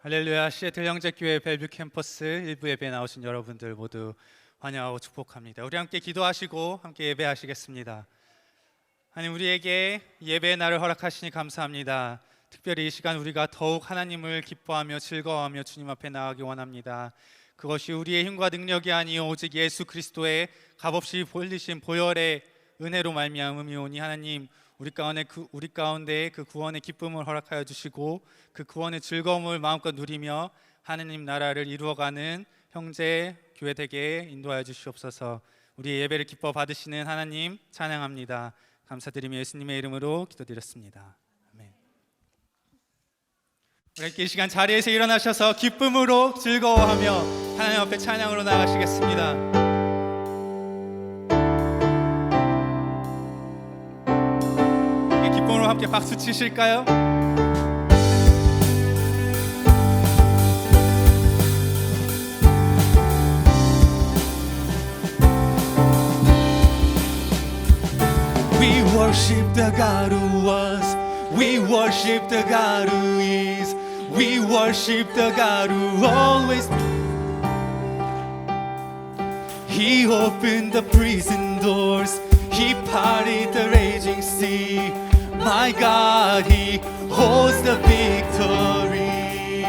할렐루야. 시애틀 형제교회 벨뷰 캠퍼스 일부 예배에 나오신 여러분들 모두 환영하고 축복합니다. 우리 함께 기도하시고 함께 예배하시겠습니다. 하나님, 우리에게 예배의 날을 허락하시니 감사합니다. 특별히 이 시간 우리가 더욱 하나님을 기뻐하며 즐거워하며 주님 앞에 나아가기 원합니다. 그것이 우리의 힘과 능력이 아니요 오직 예수 그리스도의 값없이 보일리신 보혈의 은혜로 말미암음이오니, 하나님 우리 가운데 그 구원의 기쁨을 허락하여 주시고 그 구원의 즐거움을 마음껏 누리며 하나님 나라를 이루어가는 형제 교회 되게 인도하여 주시옵소서. 우리의 예배를 기뻐 받으시는 하나님 찬양합니다. 감사드리며 예수님의 이름으로 기도드렸습니다. 아멘. 우리 함께 이 시간 자리에서 일어나셔서 기쁨으로 즐거워하며 하나님 앞에 찬양으로 나가시겠습니다. 함께 박수 치실까요? We worship the God who was. We worship the God who is. We worship the God who always. He opened the prison doors. He parted the raging sea. My God, He holds the victory.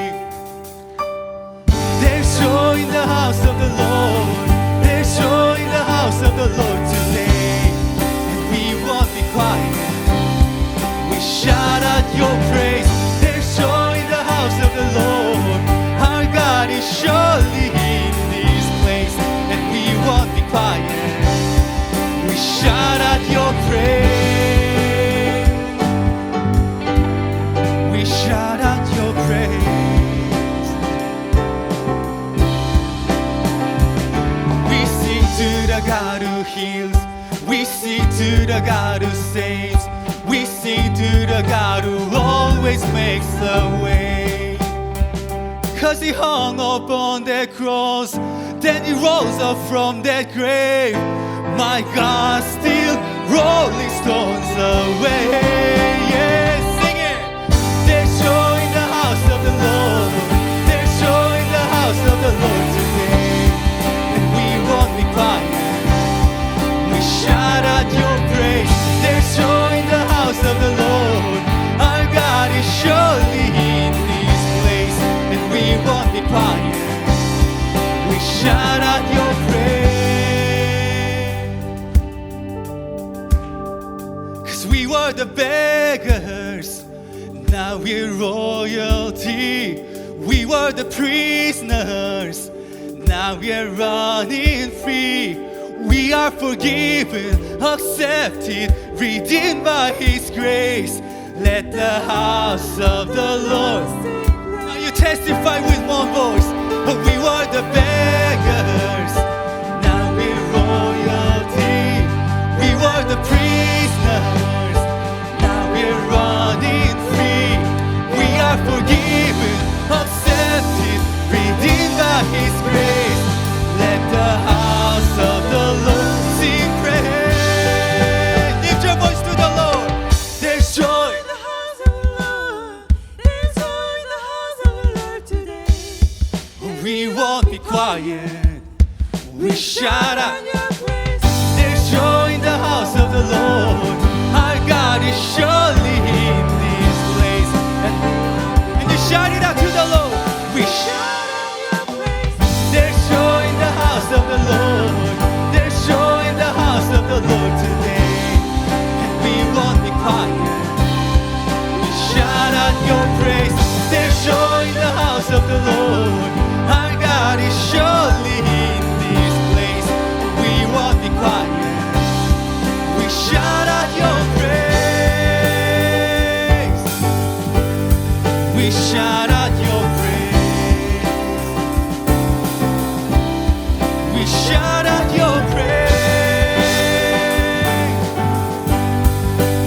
There's joy in the house of the Lord. There's joy in the house of the Lord today. And we won't be quiet. We shout out your praise. There's joy in the house of the Lord. Our God is surely in this place. And we won't be quiet. We shout out your praise. Shout out your praise. We sing to the God who heals. We sing to the God who saves. We sing to the God who always makes a way. 'Cause He hung up on that cross, then He rose up from that grave. My God, still rolling stones away. Yeah, sing it. There's joy in the house of the Lord. There's joy in the house of the Lord today. And we won't be quiet. We shout out your praise. There's joy in the house of the Lord. Our God is surely in this place. And we won't be quiet. We shout out your praise. 'Cause we were the beggars. Now we're royalty. We were the prisoners. Now we're running free. We are forgiven, accepted, redeemed by His grace. Let the house of the Lord. Now you testify with one voice. We were the beggars. Now we're royalty. We were the prisoners. Now we're running free. We are forgiven, accepted, redeemed by His grace. Let the house of the Lord sing praise. Lift your voice to the Lord. There's joy in the house of the Lord. There's joy in the house of the Lord today. We won't be quiet. We shout out your praise. There's joy in the house of the Lord. Our God is surely in this place. And you shout it out to the Lord. We shout out your praise. There's joy in the house of the Lord. There's joy in the house of the Lord today. And we won't be quiet. We shout out your praise. There's joy in the house of the Lord. Our God is surely in this place. And we won't be quiet. We shout out your praise. We shout out your praise. We shout out your praise.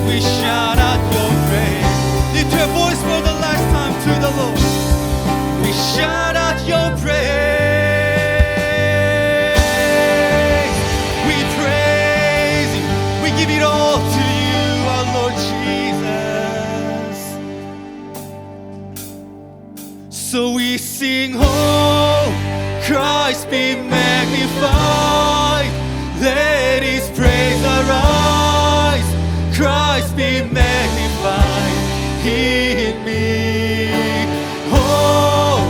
We shout out your praise. Lift your voice for the last time to the Lord. We shout out your praise. We praise you. We give it all to you, our Lord Jesus. So we sing, oh, Christ be magnified. Let His praise arise. Christ be magnified in me. Oh,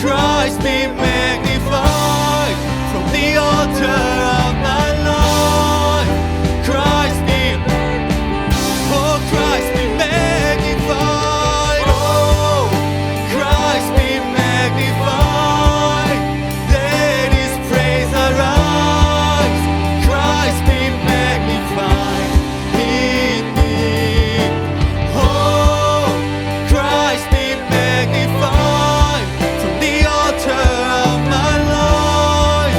Christ be magnified from the altar of my life. Christ be, oh, Christ be magnified. Oh, Christ be magnified. Let His praise arise. Christ be magnified in me. Oh, Christ be magnified from the altar of my life.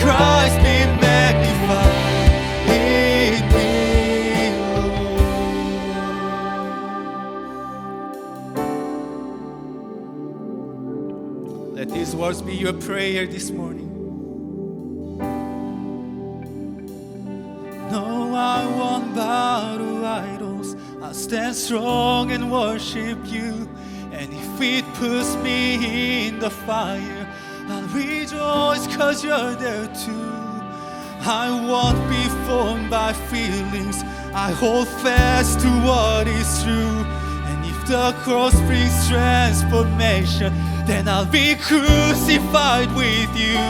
Christ be magnified in me, Lord. Let these words be your prayer this morning. No, I won't bow to idols. I'll stand strong and worship you. And if it puts me in the fire, I'll rejoice 'cause you're there too. I won't be formed by feelings. I hold fast to what is true. And if the cross brings transformation, then I'll be crucified with you.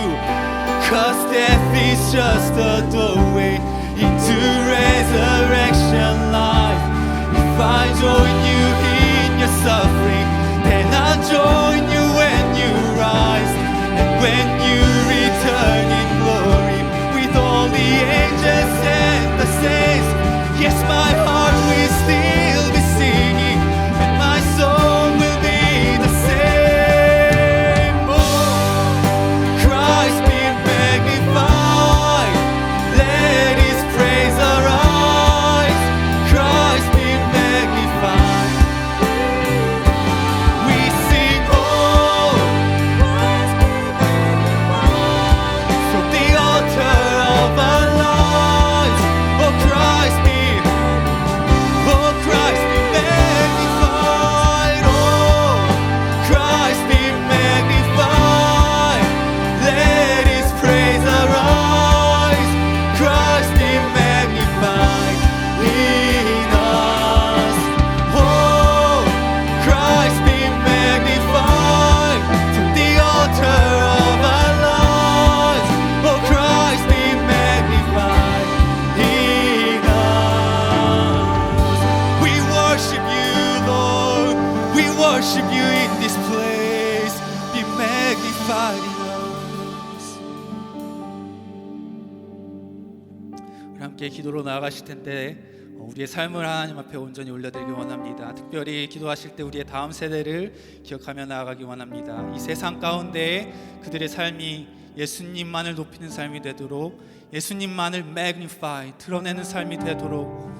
'Cause death is just a doorway into resurrection life. If I join you in your suffering, then I'll join you when you rise. And when you return in glory with all the angels and the saints, yes, my heart will still be singing, and my soul will be the same. Oh, Christ be magnified. Let His praise arise. Christ be magnified. We sing, oh, from the altar of our lives. Oh, Christ be magnified. Oh, Christ be magnified. Let His praise arise. Christ be magnified in us. Oh, Christ be magnified from the altar of our lives. Oh, Christ be magnified in us. We worship you, Lord. We worship you in this place. Be magnified in us. 우리 함께 기도로 나아가실 텐데 우리의 삶을 하나님 앞에 온전히 올려드리기 원합니다. 특별히 기도하실 때 우리의 다음 세대를 기억하며 나아가기 원합니다. 이 세상 가운데 그들의 삶이 예수님만을 높이는 삶이 되도록, 예수님만을 magnify, 드러내는 삶이 되도록,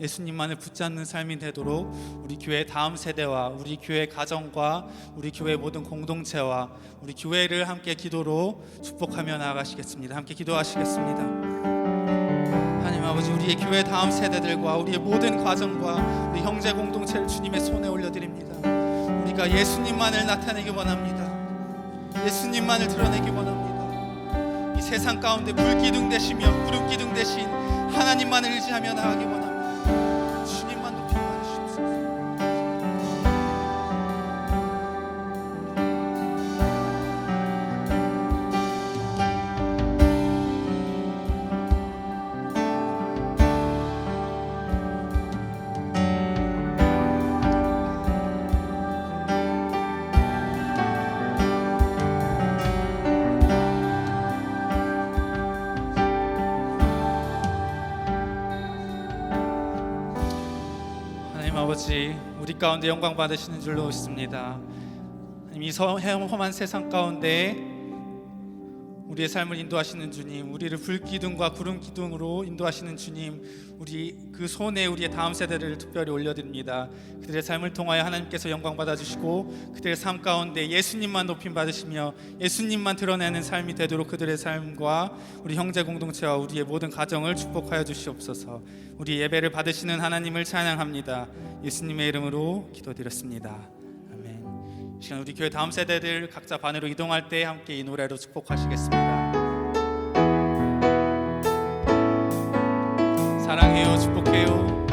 예수님만을 붙잡는 삶이 되도록 우리 교회 다음 세대와 우리 교회 가정과 우리 교회 모든 공동체와 우리 교회를 함께 기도로 축복하며 나아가시겠습니다. 함께 기도하시겠습니다. 하나님 아버지, 우리의 교회 다음 세대들과 우리의 모든 가정과 우리 형제 공동체를 주님의 손에 올려드립니다. 우리가 예수님만을 나타내기 원합니다. 예수님만을 드러내기 원합니다. 이 세상 가운데 불기둥 되시며 구름기둥 되신 하나님만을 의지하며 나아가기 원합니다. 주님만 높이 받으시옵소서. 아버지, 우리 가운데 영광 받으시는 줄로 믿습니다. 이 험한 세상 가운데 우리의 삶을 인도하시는 주님, 우리를 불기둥과 구름기둥으로 인도하시는 주님, 우리 그 손에 우리의 다음 세대를 특별히 올려드립니다. 그들의 삶을 통하여 하나님께서 영광 받아주시고 그들의 삶 가운데 예수님만 높임 받으시며 예수님만 드러내는 삶이 되도록 그들의 삶과 우리 형제 공동체와 우리의 모든 가정을 축복하여 주시옵소서. 우리 예배를 받으시는 하나님을 찬양합니다. 예수님의 이름으로 기도드렸습니다. 아멘. 시간 우리 교회 다음 세대들 각자 반으로 이동할 때 함께 이 노래로 축복하시겠습니다. 사랑해요, 축복해요.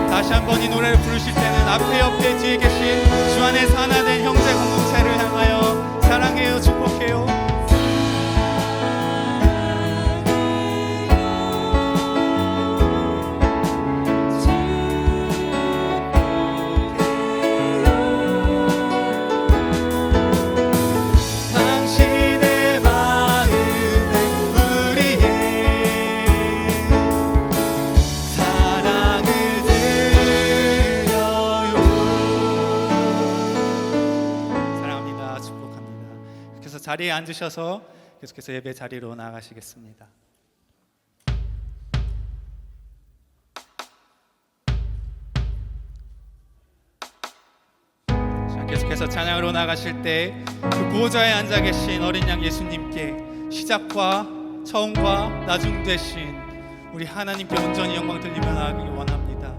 다시 한번 이 노래를 부르실 때는 앞에 옆에 뒤에 계신 주 안에서 하나 된 형제 공동체를 향하여 사랑해요, 축복해요. 당신의 마음은 우리의 사랑을 드려요. 사랑합니다, 축복합니다. 그래서 자리에 앉으셔서 계속해서 예배 자리로 나아가시겠습니다. 자, 계속해서 찬양으로 나가실 때 그 보호자에 앉아 계신 어린 양 예수님께 시작과 처음과 나중 되신 우리 하나님께 온전히 영광 돌리며 나아가기 원합니다.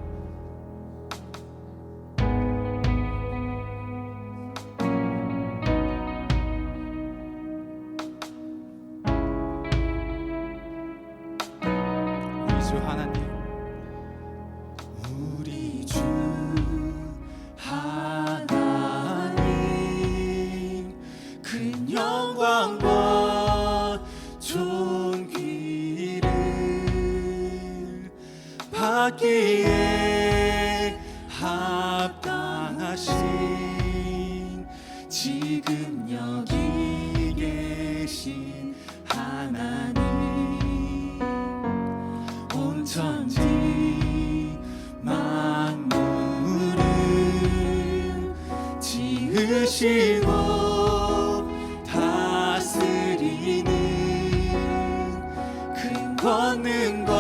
우리 주 하나님, 우리 주 하나님 큰 영광과 존귀를 받기에 합당하신 지금 여기 계신 하나님 온 천지 만물을 지으시고 다스리는 큰 권능과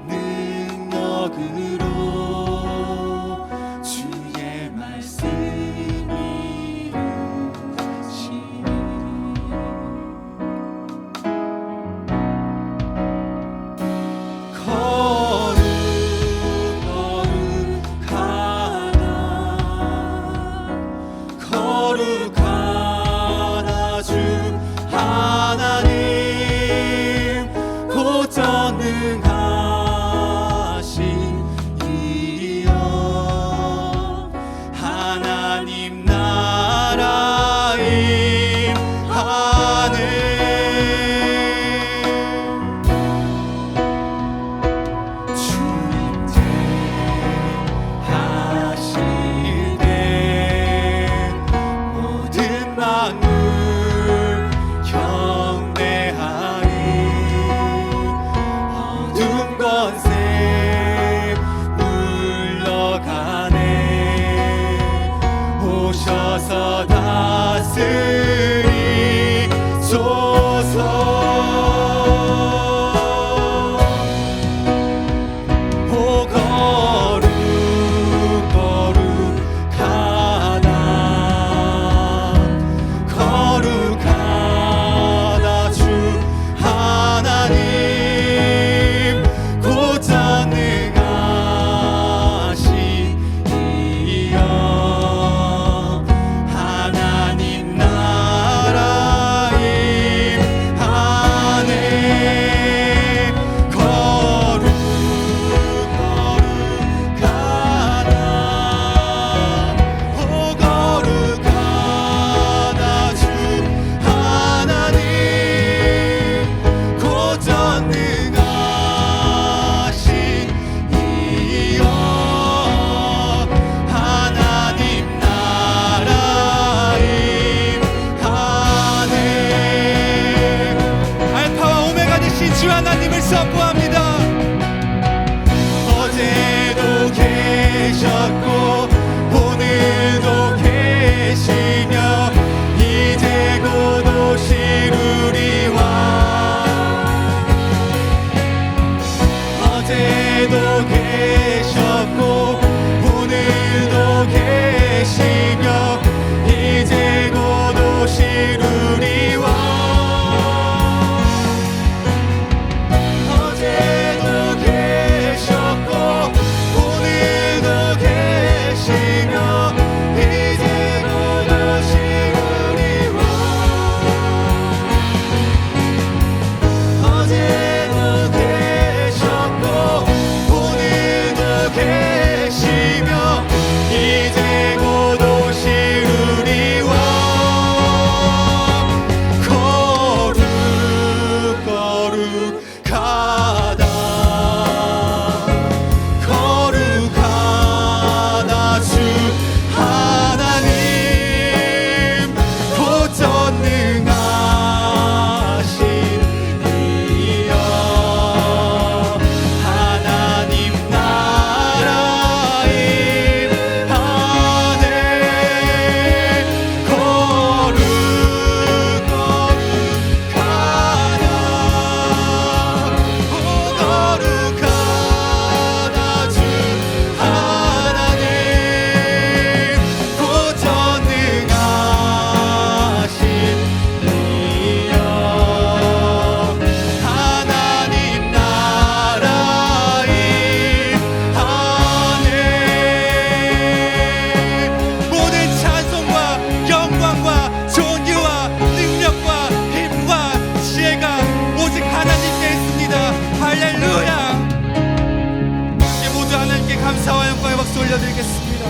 능력으로 주의 말씀이 이루시니 거룩하다 주 하나님 곧 전능하신 이여 하나님 나라 임하네 주임제 하실 때 모든 만물 경배하리 어둠 권세 물러가네 오셔서 다스리소서 오 거룩 거룩하다 거룩하다 주 하나님 곧 전능하신 이여 하나님 나라 임하네 거룩 거룩하다 오 거룩하다 주 하나님 곧 전능하신 이여 하나님 나라 임하네 알파와 오메가 되신 주 하나님을 선포합니다. 어제도 계셨고 오늘도 계시며 이제 곧 오시리와 어제도 계셨고 올려드리겠습니다.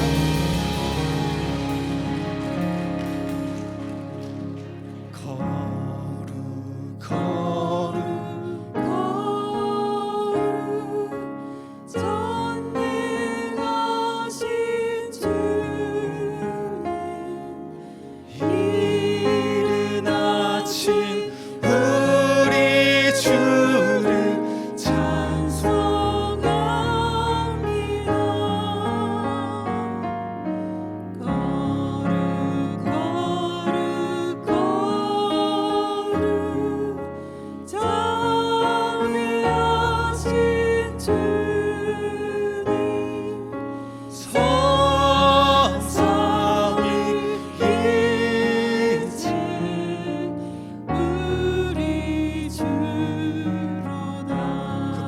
이른 아침 우리 주를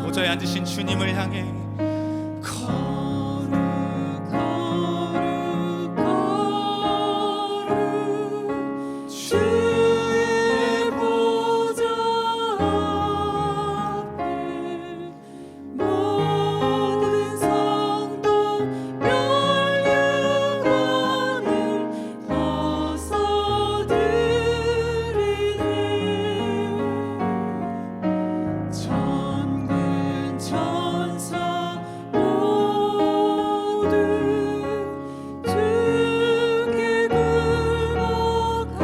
보좌에 앉으신 주님을 향해 주의 보좌 앞에 모든 성도 멸류관을 벗어드리네. 천군 천사 모두 주께 굴복하네.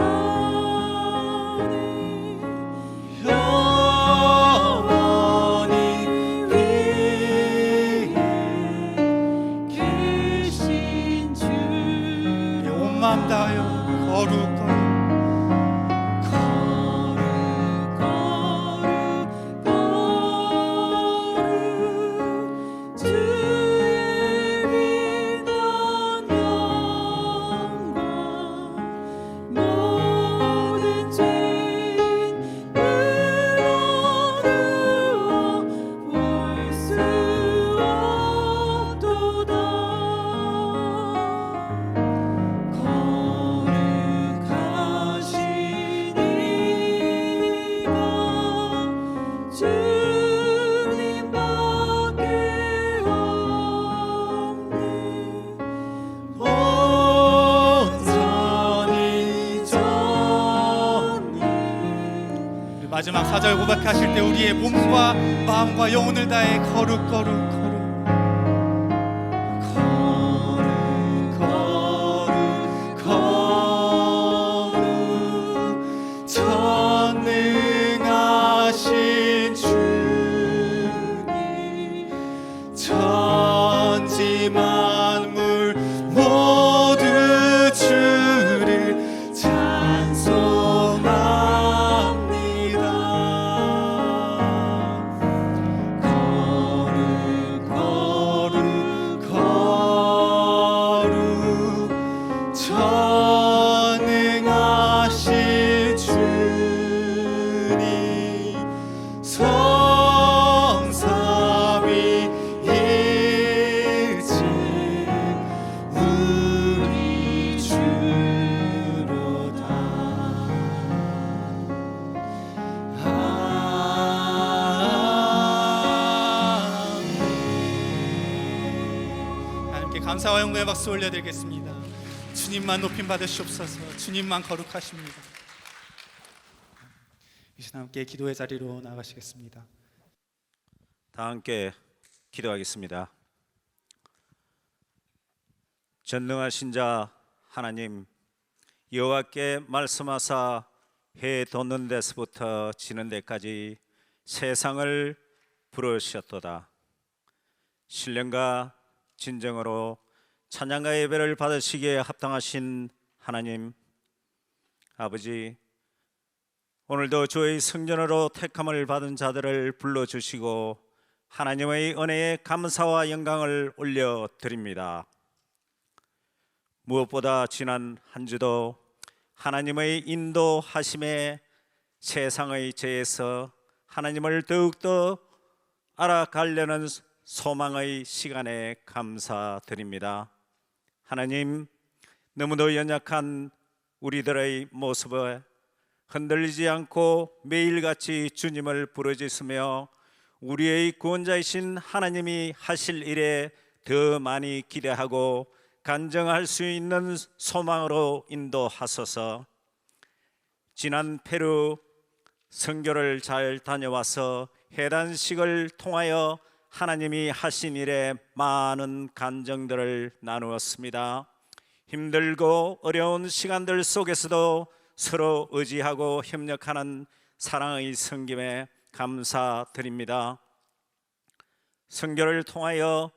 영원히 위에 계신 주 온 마음 다하여 거룩 주의 위대한 영광 모든 죄인 끌어들여 볼 수 없도다. 거룩하신 이가 주님밖에 없네. 온전히 전이 우리 마지막 4절 고백하실 때 우리의 몸과 마음과 영혼을 다해 거룩 전능하신 주님 천지 만물 모두 주를 찬송합니다. 거룩 전능하신 주님 성삼위일체 우리 주로다. 하나님께 감사와 영광의 박수 올려드리겠습니다. 주님만 높임 받으시옵소서. 주님만 거룩하십니다. 이 시간 함께 기도의 자리로 나가시겠습니다. 다 함께 기도하겠습니다. 전능하신 자 하나님, 여호와께 말씀하사 해 돋는 데서부터 지는 데까지 세상을 부르셨도다. 신령과 진정으로 찬양과 예배를 받으시기에 합당하신 하나님 아버지, 오늘도 주의 성전으로 택함을 받은 자들을 불러주시고 하나님의 은혜에 감사와 영광을 올려드립니다. 무엇보다 지난 한 주도 하나님의 인도하심에 세상의 죄에서 하나님을 더욱더 알아가려는 소망의 시간에 감사드립니다. 하나님, 너무도 연약한 우리들의 모습에 흔들리지 않고 매일같이 주님을 부르짖으며 우리의 구원자이신 하나님이 하실 일에 더 많이 기대하고 간증할 수 있는 소망으로 인도하소서. 지난 페루 선교를 잘 다녀와서 해단식을 통하여 하나님이 하신 일에 많은 간증들을 나누었습니다. 힘들고 어려운 시간들 속에서도 서로 의지하고 협력하는 사랑의 섬김에 감사드립니다. 선교를 통하여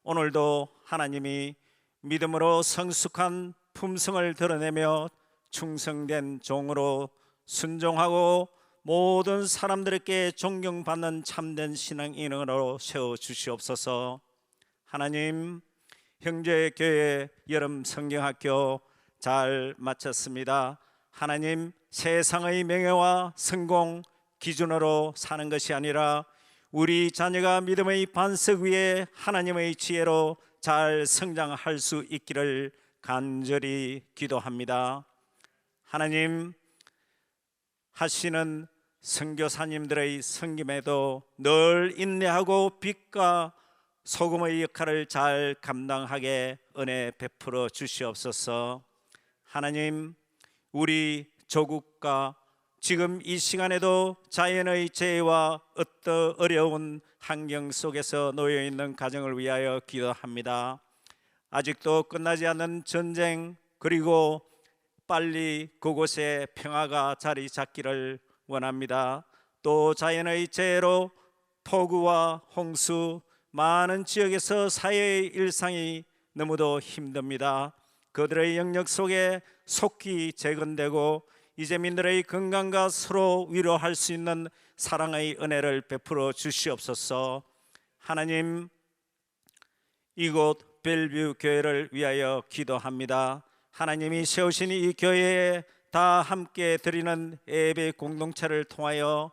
오늘도 하나님이 믿음으로 성숙한 품성을 드러내며 충성된 종으로 순종하고 모든 사람들에게 존경받는 참된 신앙인으로 세워주시옵소서. 하나님, 형제교회 여름 성경학교 잘 마쳤습니다. 하나님, 세상의 명예와 성공 기준으로 사는 것이 아니라 우리 자녀가 믿음의 반석 위에 하나님의 지혜로 잘 성장할 수 있기를 간절히 기도합니다. 하나님, 하시는 선교사님들의 섬김에도 늘 인내하고 빛과 소금의 역할을 잘 감당하게 은혜 베풀어 주시옵소서. 하나님, 우리 조국과 지금 이 시간에도 자연의 재해와 어떤 어려운 환경 속에서 놓여 있는 가정을 위하여 기도합니다. 아직도 끝나지 않는 전쟁, 그리고 빨리 그곳에 평화가 자리 잡기를 원합니다. 또 자연의 재해로 폭우와 홍수, 많은 지역에서 사회의 일상이 너무도 힘듭니다. 그들의 영역 속에 속히 재건되고 이재민들의 건강과 서로 위로할 수 있는 사랑의 은혜를 베풀어 주시옵소서. 하나님, 이곳 벨뷰 교회를 위하여 기도합니다. 하나님이 세우신 이 교회에 다 함께 드리는 예배 공동체를 통하여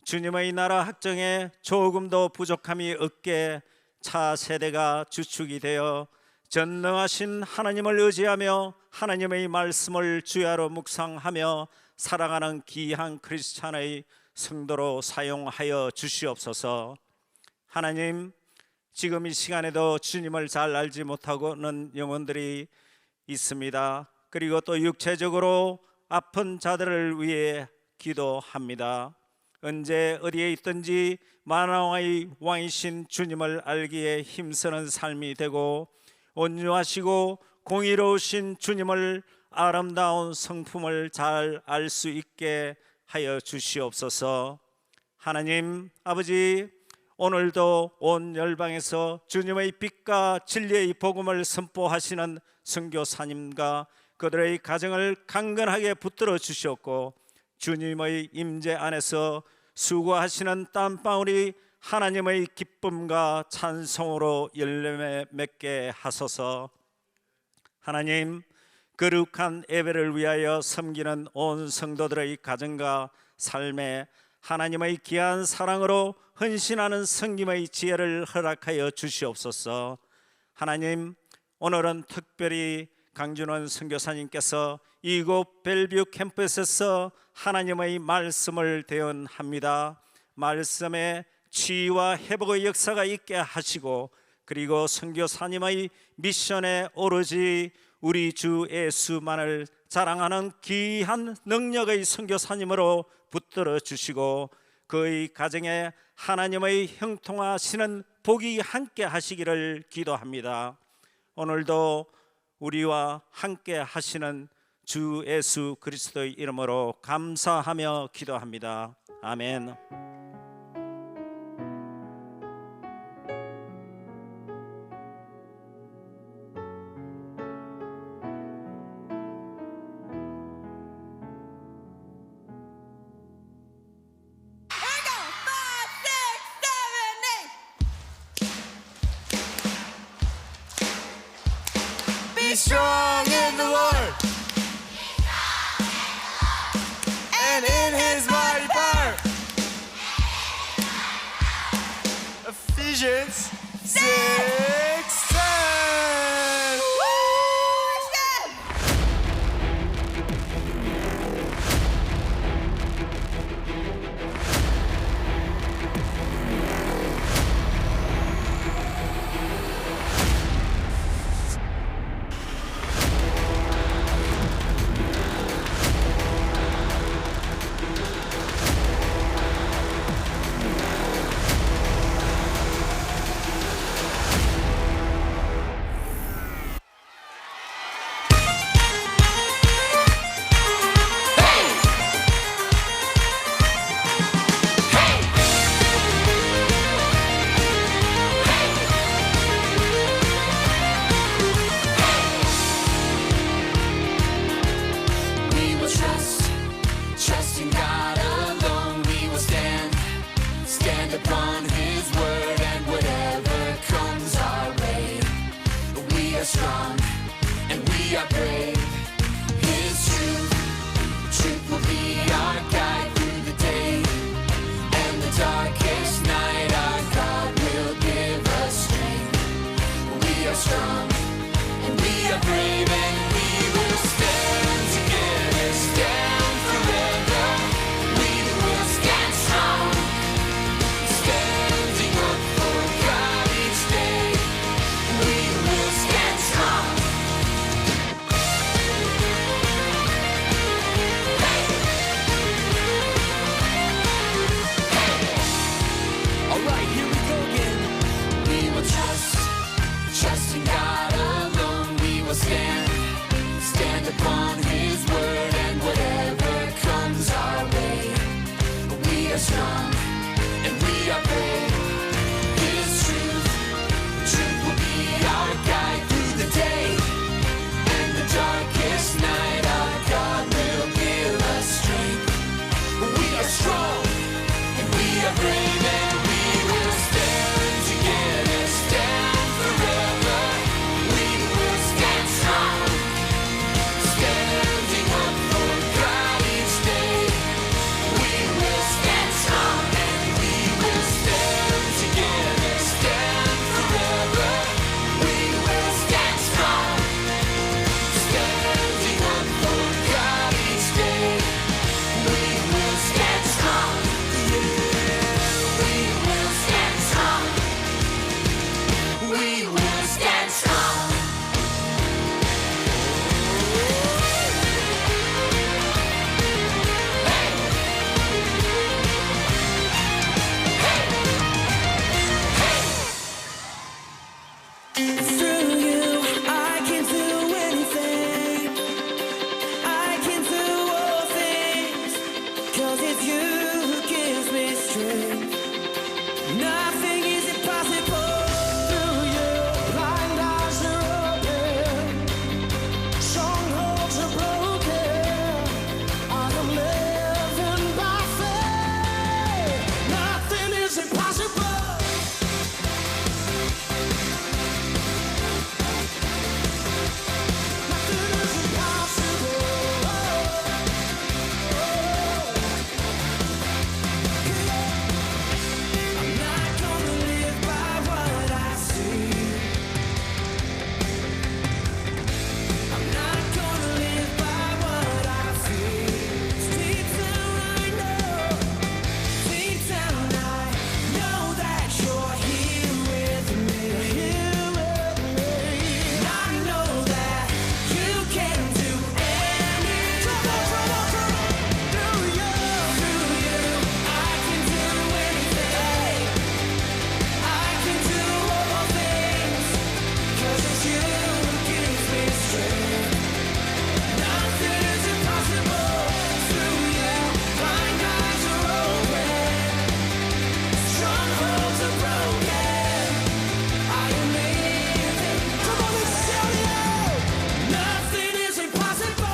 주님의 나라 확정에 조금도 부족함이 없게 차세대가 주축이 되어 전능하신 하나님을 의지하며 하나님의 말씀을 주야로 묵상하며 살아가는 귀한 크리스찬의 성도로 사용하여 주시옵소서. 하나님, 지금 이 시간에도 주님을 잘 알지 못하고는 영혼들이 있습니다. 그리고 또 육체적으로 아픈 자들을 위해 기도합니다. 언제 어디에 있든지 만왕의 왕이신 주님을 알기에 힘쓰는 삶이 되고 온유하시고 공의로우신 주님을 아름다운 성품을 잘 알 수 있게 하여 주시옵소서. 하나님 아버지, 오늘도 온 열방에서 주님의 빛과 진리의 복음을 선포하시는 선교사님과 그들의 가정을 강건하게 붙들어 주시옵고 주님의 임재 안에서 수고하시는 땀방울이 하나님의 기쁨과 찬송으로 열매 맺게 하소서. 하나님, 거룩한 예배를 위하여 섬기는 온 성도들의 가정과 삶에 하나님의 귀한 사랑으로 헌신하는 섬김의 지혜를 허락하여 주시옵소서. 하나님, 오늘은 특별히 강준원 선교사님께서 이곳 벨뷰 캠퍼스에서 하나님의 말씀을 대언합니다. 말씀에 치유와 회복의 역사가 있게 하시고 그리고 선교사님의 미션에 오로지 우리 주 예수만을 자랑하는 귀한 능력의 선교사님으로 붙들어 주시고 그의 가정에 하나님의 형통하시는 복이 함께 하시기를 기도합니다. 오늘도 우리와 함께 하시는 주 예수 그리스도의 이름으로 감사하며 기도합니다. 아멘. Be strong in the Lord and in His mighty power. Ephesians 6:10. are brave. His truth, truth will be our guide through the day and the darkest night. Our God will give us strength. We are strong and we are brave, and we will stand together, stand forever. We will stand strong, standing up for God each day. We will stand strong. Alright, here we go again. We will trust in God alone. We will stand upon His word, and whatever comes our way, we are strong and we are brave. His truth will be our guide through the day and the darkest night. Our God will give us strength. We are strong and we are brave, and we will stand together, stand forever. We will stand strong, standing up for God each day. We will stand strong and we will stand together, stand forever. We will stand strong, standing up for God each day. We will stand strong. We will stand strong. We will stand strong. Through you, I can do anything. I can do all things, 'cause it's you who gives me strength. Nothing is impossible. Through you, blind eyes are open, strongholds are broken. I am living by faith. Nothing is impossible. Nothing is impossible. I'm not gonna live by what I see. I'm not gonna live by what I feel. Deep down I know, deep down I know that you're here with me, here with me. And I know that you can do anything. Through you, I can do anything. I can do all things, 'cause it's you who gives me strength. Nothing is impossible. Through you, blind eyes are open, strongholds are broken. I am living. Come on, let's shout it out. Nothing is impossible.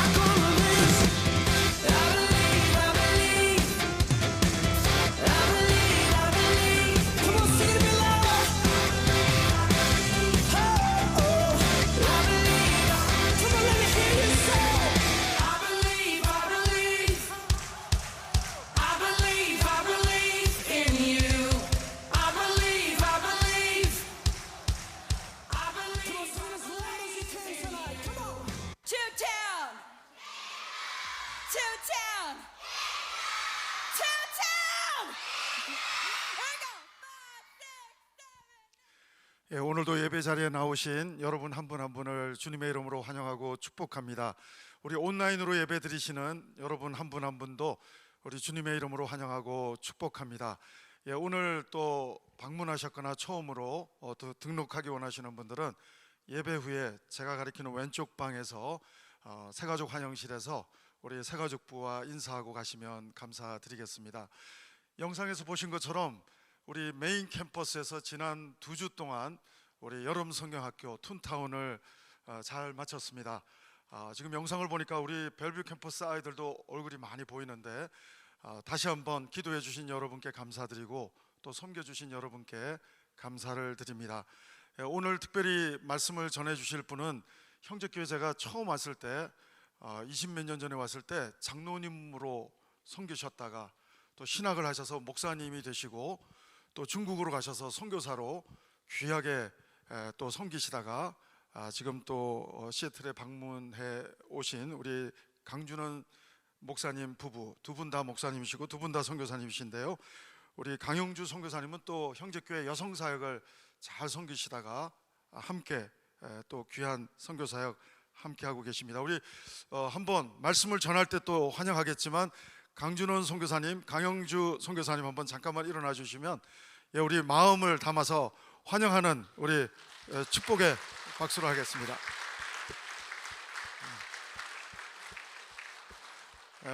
I'm gonna live. I believe. I believe. I believe. I believe. Come on, sing it louder. Oh, I believe. Come on, let me hear you say. I believe. I believe. I believe. I believe in you. I believe. I believe. I believe. Come on, sing as loud as you can tonight. Come on. Two-town! Two-town! Two-town! Here we go! 5, 6, 7. 예, 오늘도 예배 자리에 나오신 여러분 한 분 한 분을 주님의 이름으로 환영하고 축복합니다. 우리 온라인으로 예배 드리시는 여러분 한 분 한 분도 우리 주님의 이름으로 환영하고 축복합니다. 예, 오늘 또 방문하셨거나 처음으로 또 등록하기 원하시는 분들은 예배 후에 제가 가리키는 왼쪽 방에서 새가족 환영실에서 우리 새가족부와 인사하고 가시면 감사드리겠습니다. 영상에서 보신 것처럼 우리 메인 캠퍼스에서 지난 2주 동안 우리 여름 성경학교 툰타운을 잘 마쳤습니다. 지금 영상을 보니까 우리 벨뷰 캠퍼스 아이들도 얼굴이 많이 보이는데 다시 한번 기도해 주신 여러분께 감사드리고 또 섬겨 주신 여러분께 감사를 드립니다. 오늘 특별히 말씀을 전해 주실 분은 형제교회 제가 처음 왔을 때 20몇 년 전에 왔을 때 장로님으로 섬기셨다가 또 신학을 하셔서 목사님이 되시고 또 중국으로 가셔서 선교사로 귀하게 또 섬기시다가 지금 또 시애틀에 방문해 오신 우리 강준원 목사님 부부 두 분 다 목사님이시고 두 분 다 선교사님이신데요. 우리 강영주 선교사님은 또 형제교회 여성사역을 잘 섬기시다가 함께 또 귀한 선교사역 함께 하고 계십니다. 우리 한번 말씀을 전할 때 또 환영하겠지만 강준원 선교사님, 강영주 선교사님 한번 잠깐만 일어나 주시면 우리 마음을 담아서 환영하는 우리 축복의 박수를 하겠습니다.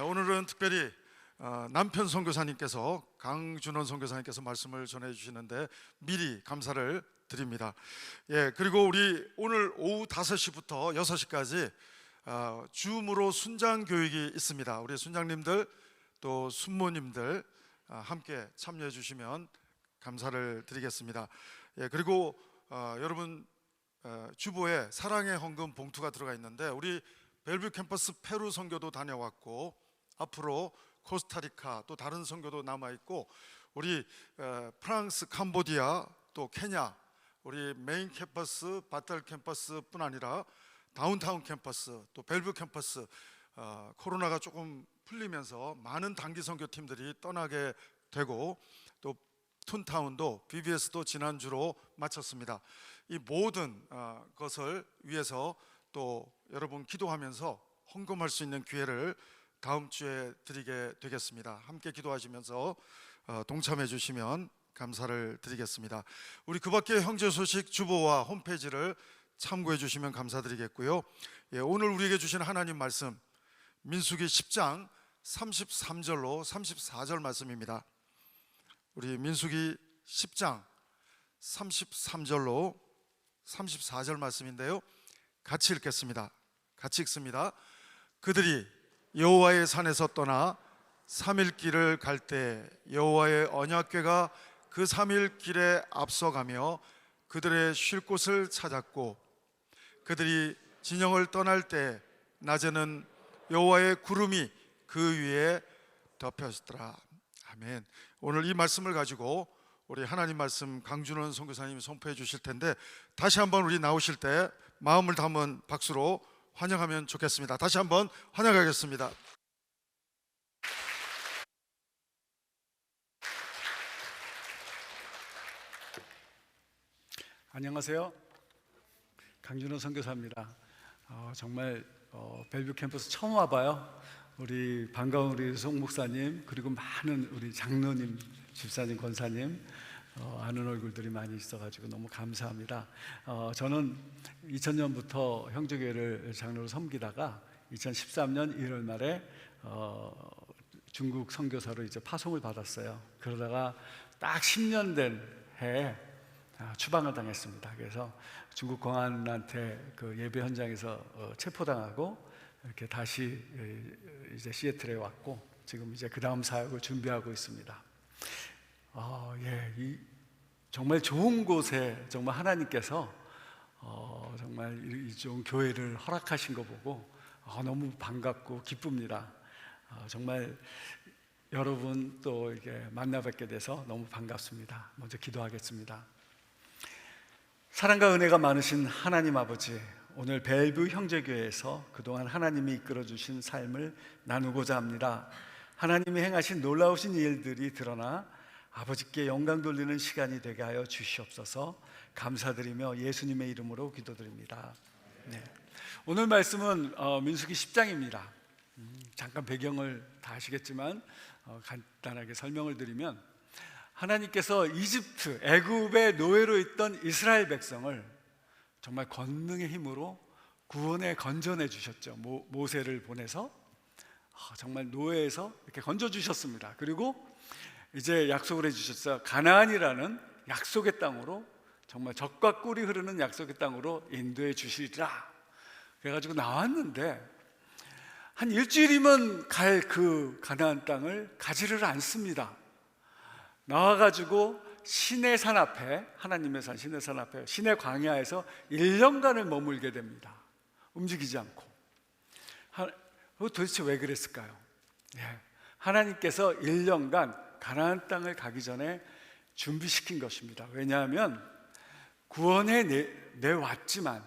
오늘은 특별히 남편 선교사님께서 강준원 선교사님께서 말씀을 전해 주시는데 미리 감사를 드립니다. 그리고 우리 오늘 오후 5시부터 6시까지 줌으로 순장 교육이 있습니다. 우리 순장님들 또 순모님들 함께 참여해 주시면 감사를 드리겠습니다. 그리고 여러분 주보에 사랑의 헌금 봉투가 들어가 있는데 우리 벨뷰 캠퍼스 페루 선교도 다녀왔고 앞으로 코스타리카 또 다른 선교도 남아 있고 우리 프랑스, 캄보디아 또 케냐 우리 메인 캠퍼스, 바탈 캠퍼스뿐 아니라 다운타운 캠퍼스 또 벨뷰 캠퍼스 코로나가 조금 풀리면서 많은 단기 선교팀들이 떠나게 되고 또 툰타운도 BBS도 지난주로 마쳤습니다. 이 모든 것을 위해서 또 여러분 기도하면서 헌금할 수 있는 기회를 다음 주에 드리게 되겠습니다. 함께 기도하시면서 동참해 주시면 감사를 드리겠습니다. 우리 그 밖에 형제 소식 주보와 홈페이지를 참고해 주시면 감사드리겠고요. 오늘 우리에게 주신 하나님 말씀 민수기 10장 33절로 34절 말씀입니다. 우리 민수기 10장 33절로 34절 말씀인데요. 같이 읽겠습니다. 같이 읽습니다. 그들이 여호와의 산에서 떠나 3일 길을 갈 때 여호와의 언약궤가 그 3일 길에 앞서가며 그들의 쉴 곳을 찾았고 그들이 진영을 떠날 때 낮에는 여호와의 구름이 그 위에 덮였더라. 아멘. 오늘 이 말씀을 가지고 우리 하나님 말씀 강준원 선교사님이 선포해 주실 텐데 다시 한번 우리 나오실 때 마음을 담은 박수로 환영하면 좋겠습니다. 다시 한번 환영하겠습니다. 안녕하세요. 강준호 선교사입니다. 정말 벨뷰 캠퍼스 처음 와봐요. 우리 반가운 우리 송 목사님 그리고 많은 우리 장로님, 집사님, 권사님 아는 얼굴들이 많이 있어가지고 너무 감사합니다. 저는 2000년부터 형제교회를 장로로 섬기다가 2013년 1월 말에 중국 선교사로 이제 파송을 받았어요. 그러다가 딱 10년 된 해에 추방을 당했습니다. 그래서 중국 공안한테 그 예배 현장에서 체포당하고 이렇게 다시 이제 시애틀에 왔고 지금 이제 그 다음 사역을 준비하고 있습니다. 이 정말 좋은 곳에 정말 하나님께서 정말 이 좋은 교회를 허락하신 거 보고 너무 반갑고 기쁩니다. 정말 여러분 또 이렇게 만나 뵙게 돼서 너무 반갑습니다. 먼저 기도하겠습니다. 사랑과 은혜가 많으신 하나님 아버지, 오늘 벨뷰 형제교회에서 그동안 하나님이 이끌어주신 삶을 나누고자 합니다. 하나님이 행하신 놀라우신 일들이 드러나 아버지께 영광 돌리는 시간이 되게 하여 주시옵소서. 감사드리며 예수님의 이름으로 기도드립니다. 오늘 말씀은 민수기 10장입니다. 잠깐 배경을 다 아시겠지만 간단하게 설명을 드리면 하나님께서 이집트, 애굽의 노예로 있던 이스라엘 백성을 정말 권능의 힘으로 구원에 건져내 주셨죠. 모세를 보내서 정말 노예에서 이렇게 건져 주셨습니다. 그리고 이제 약속을 해주셨어요. 가나안이라는 약속의 땅으로 정말 젖과 꿀이 흐르는 약속의 땅으로 인도해 주시리라. 그래가지고 나왔는데 한 일주일이면 갈 그 가나안 땅을 가지를 않습니다. 나와가지고 시내 산 앞에, 하나님의 산 시내 산 앞에 시내 광야에서 1년간을 머물게 됩니다. 움직이지 않고. 도대체 왜 그랬을까요? 하나님께서 1년간 가나안 땅을 가기 전에 준비시킨 것입니다. 왜냐하면 구원해 내왔지만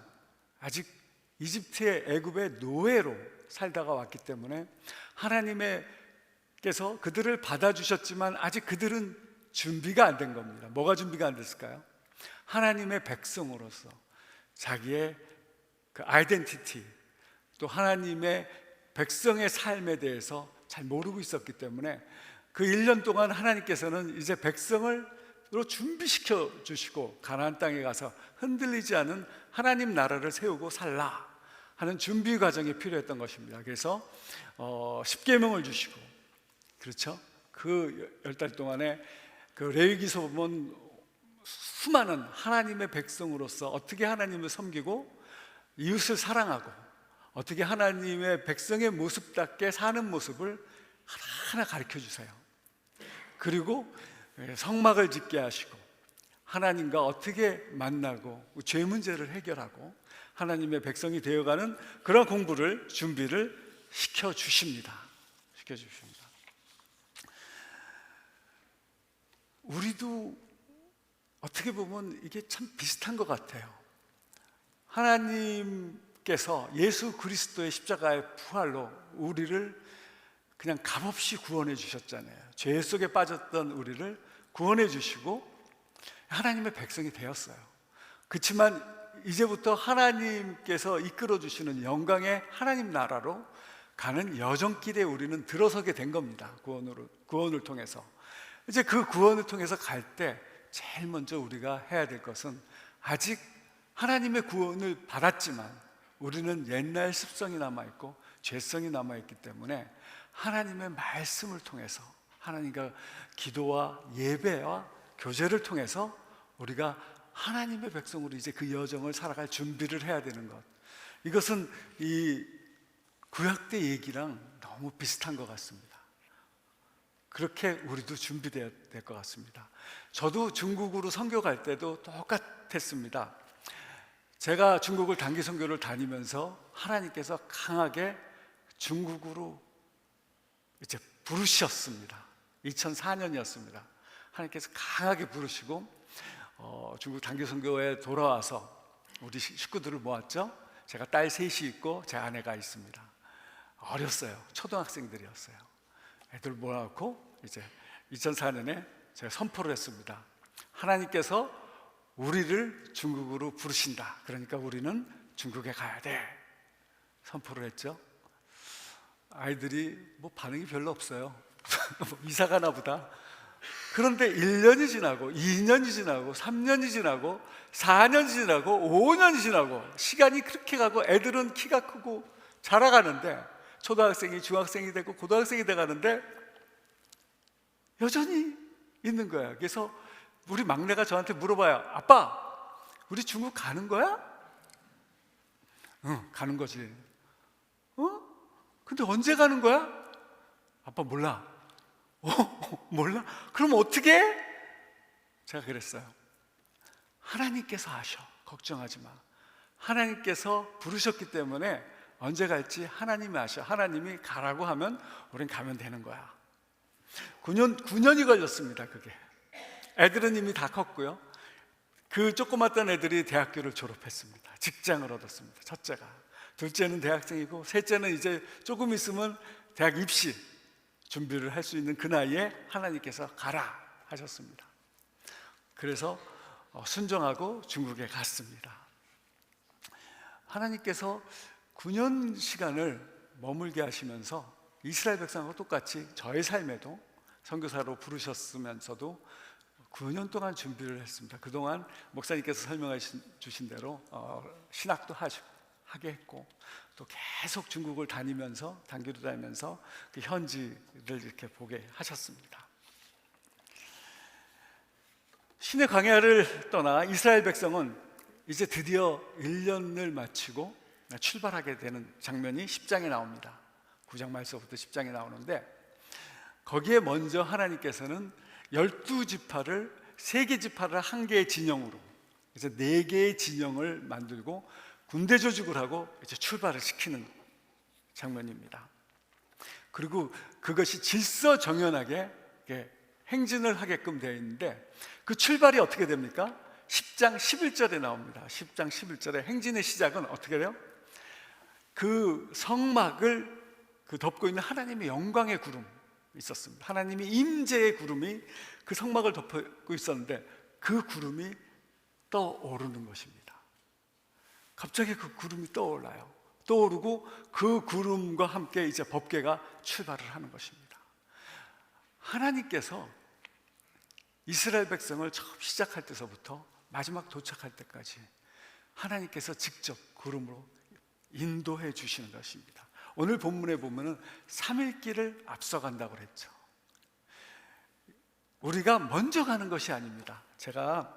아직 이집트의 애굽의 노예로 살다가 왔기 때문에 하나님께서 그들을 받아주셨지만 아직 그들은 준비가 안 된 겁니다. 뭐가 준비가 안 됐을까요? 하나님의 백성으로서 자기의 그 아이덴티티, 또 하나님의 백성의 삶에 대해서 잘 모르고 있었기 때문에 그 1년 동안 하나님께서는 이제 백성을 준비시켜 주시고 가나안 땅에 가서 흔들리지 않은 하나님 나라를 세우고 살라 하는 준비 과정이 필요했던 것입니다. 그래서 10계명을 주시고, 그렇죠? 그 10달 동안에 그 레위기서 보면 수많은 하나님의 백성으로서 어떻게 하나님을 섬기고 이웃을 사랑하고 어떻게 하나님의 백성의 모습답게 사는 모습을 하나하나 가르쳐 주세요. 그리고 성막을 짓게 하시고 하나님과 어떻게 만나고 죄 문제를 해결하고 하나님의 백성이 되어가는 그런 공부를 준비를 시켜 주십니다. 우리도 어떻게 보면 이게 참 비슷한 것 같아요. 하나님께서 예수 그리스도의 십자가의 부활로 우리를 그냥 값없이 구원해 주셨잖아요. 죄 속에 빠졌던 우리를 구원해 주시고 하나님의 백성이 되었어요. 그렇지만 이제부터 하나님께서 이끌어 주시는 영광의 하나님 나라로 가는 여정길에 우리는 들어서게 된 겁니다. 구원을 통해서. 이제 그 구원을 통해서 갈 때 제일 먼저 우리가 해야 될 것은, 아직 하나님의 구원을 받았지만 우리는 옛날 습성이 남아있고 죄성이 남아있기 때문에 하나님의 말씀을 통해서, 하나님과 기도와 예배와 교제를 통해서 우리가 하나님의 백성으로 이제 그 여정을 살아갈 준비를 해야 되는 것, 이것은 이 구약 때 얘기랑 너무 비슷한 것 같습니다. 그렇게 우리도 준비돼야 될 것 같습니다. 저도 중국으로 선교 갈 때도 똑같았습니다. 제가 중국을 단기 선교를 다니면서 하나님께서 강하게 중국으로 이제 부르셨습니다. 2004년이었습니다. 하나님께서 강하게 부르시고 중국 단기 선교에 돌아와서 우리 식구들을 모았죠. 제가 딸 셋이 있고 제 아내가 있습니다. 어렸어요. 초등학생들이었어요. 애들 모아놓고 이제 2004년에 제가 선포를 했습니다. 하나님께서 우리를 중국으로 부르신다. 그러니까 우리는 중국에 가야 돼. 선포를 했죠. 아이들이 뭐 반응이 별로 없어요. 이사 가나 보다. 그런데 1년이 지나고 2년이 지나고 3년이 지나고 4년이 지나고 5년이 지나고 시간이 그렇게 가고 애들은 키가 크고 자라가는데, 초등학생이 중학생이 되고 고등학생이 돼가는데 여전히 있는 거야. 그래서 우리 막내가 저한테 물어봐요. 아빠, 우리 중국 가는 거야? 응, 가는 거지. 근데 언제 가는 거야? 아빠 몰라. 몰라? 그럼 어떻게 해? 제가 그랬어요. 하나님께서 아셔. 걱정하지 마. 하나님께서 부르셨기 때문에 언제 갈지 하나님이 아셔. 하나님이 가라고 하면 우린 가면 되는 거야. 9년이 걸렸습니다. 그게. 애들은 이미 다 컸고요. 그 조그맣던 애들이 대학교를 졸업했습니다. 직장을 얻었습니다. 첫째가. 둘째는 대학생이고 셋째는 이제 조금 있으면 대학 입시 준비를 할 수 있는 그 나이에 하나님께서 가라 하셨습니다. 그래서 순종하고 중국에 갔습니다. 하나님께서 9년 시간을 머물게 하시면서 이스라엘 백성하고 똑같이 저의 삶에도 선교사로 부르셨으면서도 9년 동안 준비를 했습니다. 그동안 목사님께서 설명해 주신 대로 신학도 하게 했고, 또 계속 중국을 다니면서 단기로 다니면서 그 현지를 이렇게 보게 하셨습니다. 신의 광야를 떠나 이스라엘 백성은 이제 드디어 1년을 마치고 출발하게 되는 장면이 10장에 나옵니다. 9장 말서부터 10장에 나오는데, 거기에 먼저 하나님께서는 12지파를 3개 지파를 한 개의 진영으로, 그래서 4개의 진영을 만들고 군대 조직을 하고 이제 출발을 시키는 장면입니다. 그리고 그것이 질서정연하게 행진을 하게끔 되어 있는데, 그 출발이 어떻게 됩니까? 10장 11절에 나옵니다. 10장 11절에 행진의 시작은 어떻게 돼요? 그 성막을 덮고 있는 하나님의 영광의 구름 있었습니다. 하나님의 임재의 구름이 그 성막을 덮고 있었는데, 그 구름이 떠오르는 것입니다. 갑자기 그 구름이 떠올라요. 떠오르고 그 구름과 함께 이제 법궤가 출발을 하는 것입니다. 하나님께서 이스라엘 백성을 처음 시작할 때서부터 마지막 도착할 때까지 하나님께서 직접 구름으로 인도해 주시는 것입니다. 오늘 본문에 보면은 3일 길을 앞서간다고 그랬죠. 우리가 먼저 가는 것이 아닙니다. 제가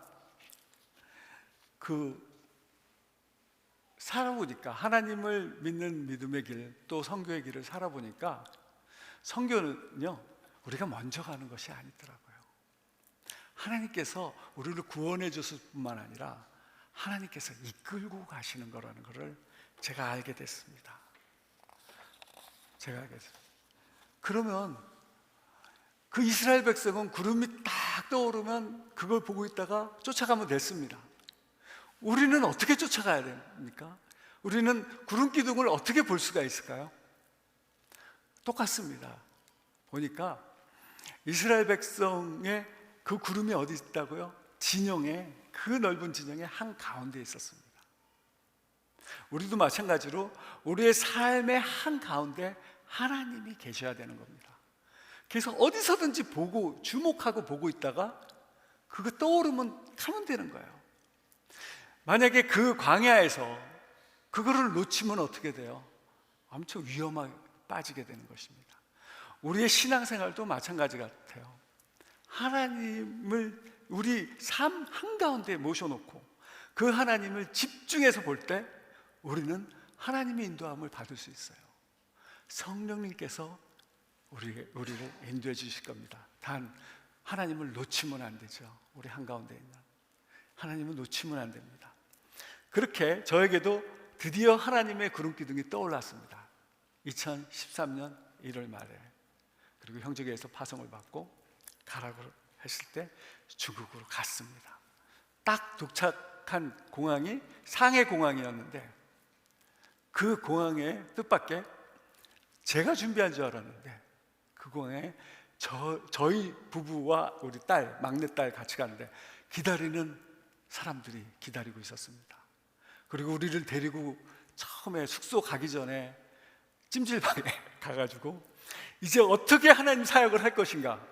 살아보니까, 하나님을 믿는 믿음의 길, 또 선교의 길을 살아보니까, 선교는요 우리가 먼저 가는 것이 아니더라고요. 하나님께서 우리를 구원해 줬을 뿐만 아니라 하나님께서 이끌고 가시는 거라는 것을 제가 알게 됐습니다. 그러면 그 이스라엘 백성은 구름이 딱 떠오르면 그걸 보고 있다가 쫓아가면 됐습니다. 우리는 어떻게 쫓아가야 됩니까? 우리는 구름 기둥을 어떻게 볼 수가 있을까요? 똑같습니다. 보니까 이스라엘 백성의 그 구름이 어디 있다고요? 진영에, 그 넓은 진영의 한 가운데 있었습니다. 우리도 마찬가지로 우리의 삶의 한 가운데 하나님이 계셔야 되는 겁니다. 그래서 어디서든지 보고, 주목하고 보고 있다가 그거 떠오르면 가면 되는 거예요. 만약에 그 광야에서 그거를 놓치면 어떻게 돼요? 엄청 위험하게 빠지게 되는 것입니다. 우리의 신앙생활도 마찬가지 같아요. 하나님을 우리 삶 한가운데 모셔놓고 그 하나님을 집중해서 볼 때 우리는 하나님의 인도함을 받을 수 있어요. 성령님께서 우리를 인도해 주실 겁니다. 단 하나님을 놓치면 안 되죠. 우리 한가운데 있는 하나님을 놓치면 안 됩니다. 그렇게 저에게도 드디어 하나님의 구름 기둥이 떠올랐습니다. 2013년 1월 말에. 그리고 형제교회에서 파송을 받고 가라고 했을 때 중국으로 갔습니다. 딱 도착한 공항이 상해 공항이었는데, 그 공항의 뜻밖의 제가 준비한 줄 알았는데, 그 공항에 저희 부부와 우리 딸, 막내딸 같이 가는데 기다리는 사람들이 기다리고 있었습니다. 그리고 우리를 데리고 처음에 숙소 가기 전에 찜질방에 가가지고 이제 어떻게 하나님 사역을 할 것인가.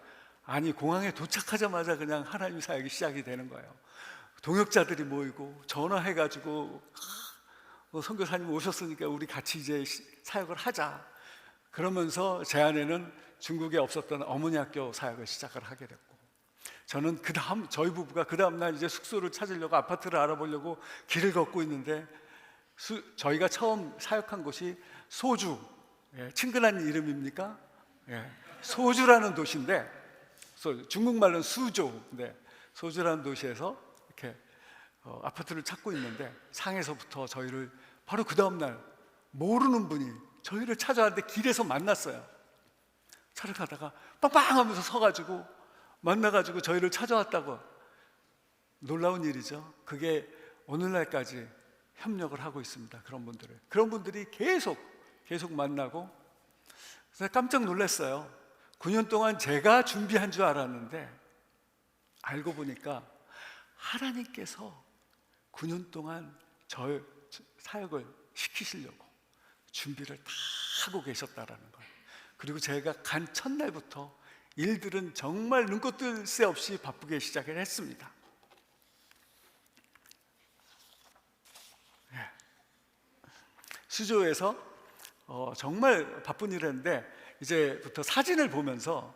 아니, 공항에 도착하자마자 그냥 하나님 사역이 시작이 되는 거예요. 동역자들이 모이고 전화해가지고 선교사님 오셨으니까 우리 같이 이제 사역을 하자. 그러면서 제 안에는 중국에 없었던 어머니 학교 사역을 시작을 하게 됐고, 저는 저희 부부가 그 다음날 이제 숙소를 찾으려고, 아파트를 알아보려고 길을 걷고 있는데, 저희가 처음 사역한 곳이 소주, 친근한 이름입니까? 소주라는 도시인데, 중국말로는 수조인데, 소주라는 도시에서 이렇게 아파트를 찾고 있는데, 상에서부터 저희를 바로 그 다음날 모르는 분이 저희를 찾아왔는데 길에서 만났어요. 차를 가다가 빵빵 하면서 서가지고 만나가지고 저희를 찾아왔다고. 놀라운 일이죠. 그게 오늘날까지 협력을 하고 있습니다. 그런 분들이 계속 만나고, 그래서 깜짝 놀랐어요. 9년 동안 제가 준비한 줄 알았는데 알고 보니까 하나님께서 9년 동안 저 사역을 시키시려고 준비를 다 하고 계셨다라는 거예요. 그리고 제가 간 첫날부터 일들은 정말 눈꽃 뜰 새 없이 바쁘게 시작을 했습니다. 수조에서 정말 바쁜 일을 했는데, 이제부터 사진을 보면서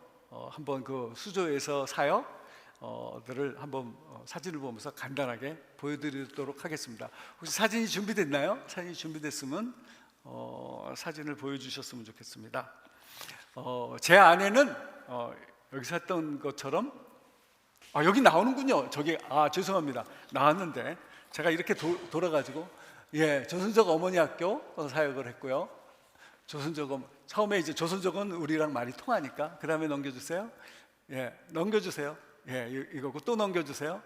한번 그 수조에서 사역, 들을 한번 사진을 보면서 간단하게 보여드리도록 하겠습니다. 혹시 사진이 준비됐나요? 사진이 준비됐으면 사진을 보여주셨으면 좋겠습니다. 제 아내는 여기서 했던 것처럼 여기 나오는군요. 저기 죄송합니다. 나왔는데 제가 이렇게 돌아가지고 조선족 어머니 학교 사역을 했고요. 처음에 이제 조선족은 우리랑 말이 통하니까 그 다음에 넘겨주세요. 넘겨주세요. 이거고 또 넘겨주세요.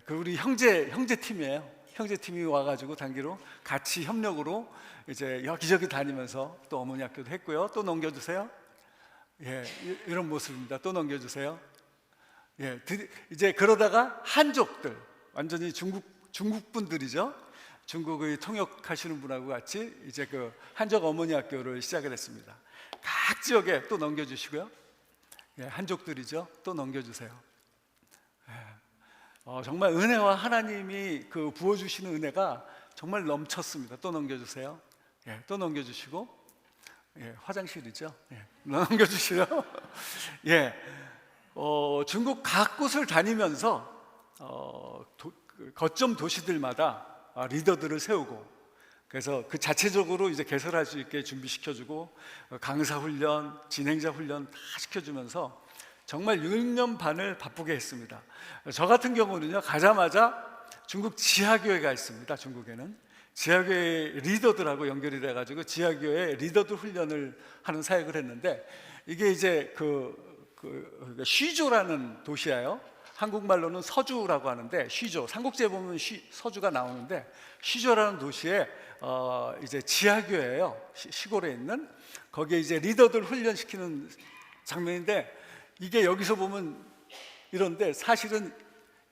그 우리 형제 팀이에요. 형제 팀이 와가지고 단기로 같이 협력으로 이제 여기저기 다니면서 또 어머니 학교도 했고요. 또 넘겨주세요. 이런 모습입니다. 또 넘겨주세요. 이제 그러다가 한족들, 완전히 중국 분들이죠. 중국의 통역하시는 분하고 같이 이제 그 한족 어머니 학교를 시작을 했습니다. 각 지역에 또 넘겨주시고요. 한족들이죠. 또 넘겨주세요. 정말 은혜와 하나님이 그 부어주시는 은혜가 정말 넘쳤습니다. 또 넘겨주세요. 또 넘겨주시고, 화장실이죠. 넘겨주시죠. 중국 각 곳을 다니면서 거점 도시들마다 리더들을 세우고, 그래서 그 자체적으로 이제 개설할 수 있게 준비시켜주고, 강사 훈련, 진행자 훈련 다 시켜주면서 정말 6년 반을 바쁘게 했습니다. 저 같은 경우는요, 가자마자 중국 지하교회가 있습니다. 중국에는 지하교회 리더들하고 연결이 돼가지고 지하교회 리더들 훈련을 하는 사역을 했는데, 이게 이제 쉬조라는 도시예요. 한국말로는 서주라고 하는데, 쉬조, 삼국지에 보면 서주가 나오는데, 쉬조라는 도시에 이제 지하교회예요. 시골에 있는 거기에 이제 리더들 훈련시키는 장면인데, 이게 여기서 보면 이런데 사실은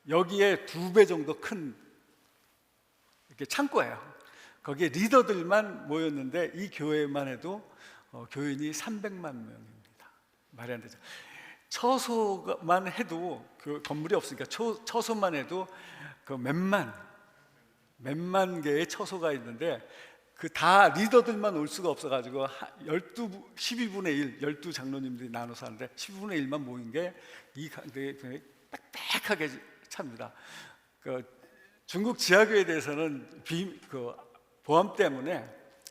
여기에 2배 정도 큰 이렇게 창고예요. 거기에 리더들만 모였는데 이 교회만 해도 교인이 300만 명입니다. 말이 안 되죠. 처소만 해도 그 건물이 없으니까 처소만 해도 그 몇만 개의 처소가 있는데 그 다 리더들만 올 수가 없어가지고 12분의 1, 12장로님들이 나눠서 하는데 12분의 1만 모인 게 이 강대에 빽빽하게 찹니다. 중국 지하교에 대해서는 보안 때문에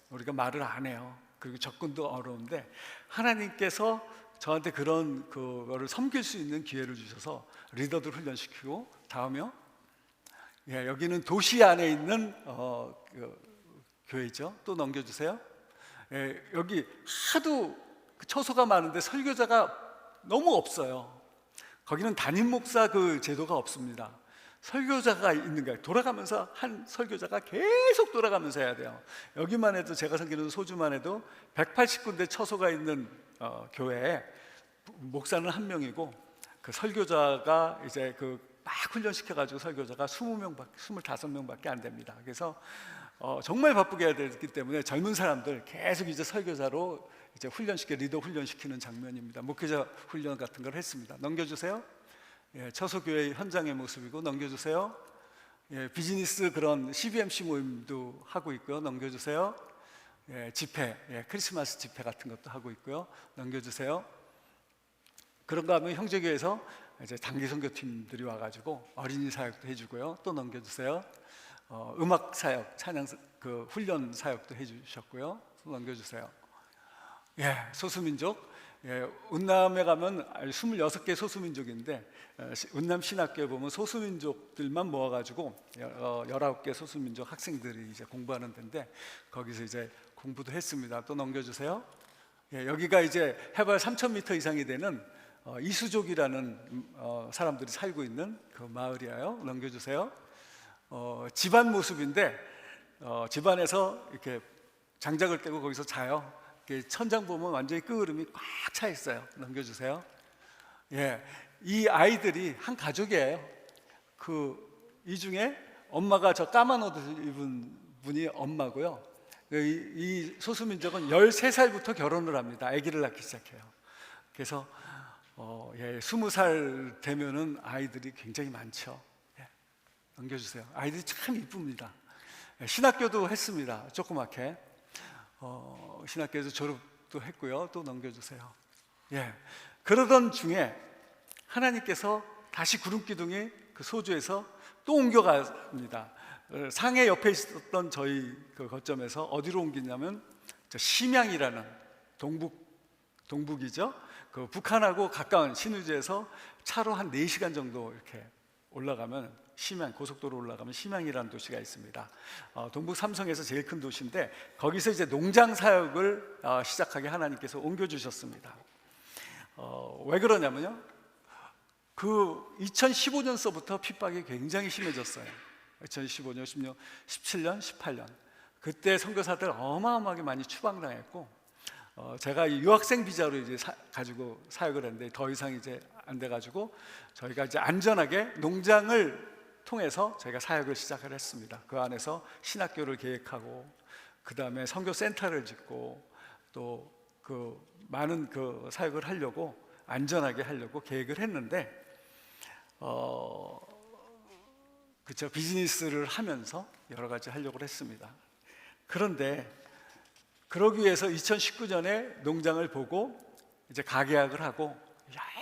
우리가 말을 안 해요. 그리고 접근도 어려운데 하나님께서 저한테 그런 그거를 섬길 수 있는 기회를 주셔서 리더들 훈련시키고, 다음에요. 여기는 도시 안에 있는 교회죠. 또 넘겨주세요. 여기 하도 처소가 많은데 설교자가 너무 없어요. 거기는 담임 목사 그 제도가 없습니다. 설교자가 있는 거예요. 돌아가면서 한 설교자가 계속 돌아가면서 해야 돼요. 여기만 해도 제가 섬기는 소주만 해도 180군데 처소가 있는 교회에 목사는 1명이고 그 설교자가 이제 막 훈련시켜가지고 설교자가 25명밖에 안 됩니다. 그래서 정말 바쁘게 해야 되기 때문에 젊은 사람들 계속 이제 설교자로 이제 리더 훈련시키는 장면입니다. 목회자 훈련 같은 걸 했습니다. 넘겨주세요. 처소교회 현장의 모습이고, 넘겨주세요. 비즈니스 그런 CBMC 모임도 하고 있고요. 넘겨주세요. 집회, 크리스마스 집회 같은 것도 하고 있고요. 넘겨주세요. 그런가 하면 형제교회에서 이제 단기 선교팀들이 와가지고 어린이 사역도 해주고요. 또 넘겨주세요. 음악 사역, 찬양 훈련 사역도 해주셨고요. 또 넘겨주세요. 소수민족. 운남에 가면 26개 소수민족인데, 운남 신학교에 보면 소수민족들만 모아가지고 19개 소수민족 학생들이 이제 공부하는 데인데, 거기서 이제 공부도 했습니다. 또 넘겨주세요. 여기가 이제 해발 3,000m 이상이 되는 이수족이라는 사람들이 살고 있는 그 마을이에요. 넘겨주세요. 집안 모습인데, 집안에서 이렇게 장작을 떼고 거기서 자요. 천장 보면 완전히 끄으름이 꽉 차 있어요. 넘겨주세요. 이 아이들이 한 가족이에요. 이 중에 엄마가 저 까만 옷을 입은 분이 엄마고요. 이 소수민족은 13살부터 결혼을 합니다. 아기를 낳기 시작해요. 그래서 20살 되면은 아이들이 굉장히 많죠. 넘겨주세요. 아이들이 참 이쁩니다. 신학교도 했습니다. 조그맣게. 신학교에서 졸업도 했고요. 또 넘겨주세요. 그러던 중에 하나님께서 다시 구름기둥이 그 소주에서 또 옮겨갑니다. 상해 옆에 있었던 저희 그 거점에서 어디로 옮기냐면 저 심양이라는 동북이죠. 그 북한하고 가까운 신의주에서 차로 한 4시간 정도 이렇게 올라가면 심양, 고속도로 올라가면 심양이라는 도시가 있습니다. 동북 삼성에서 제일 큰 도시인데 거기서 이제 농장 사역을 시작하게 하나님께서 옮겨주셨습니다. 왜 그러냐면요, 그 2015년서부터 핍박이 굉장히 심해졌어요. 2015년, 16, 17년, 18년 그때 선교사들 어마어마하게 많이 추방당했고, 제가 유학생 비자로 이제 가지고 사역을 했는데 더 이상 이제 안 돼가지고 저희가 이제 안전하게 농장을 통해서 저희가 사역을 시작을 했습니다. 그 안에서 신학교를 계획하고, 그 다음에 선교 센터를 짓고, 또 그 많은 그 사역을 하려고 안전하게 하려고 계획을 했는데, 그쵸, 비즈니스를 하면서 여러 가지 하려고 했습니다. 그런데 그러기 위해서 2019년에 농장을 보고 이제 가계약을 하고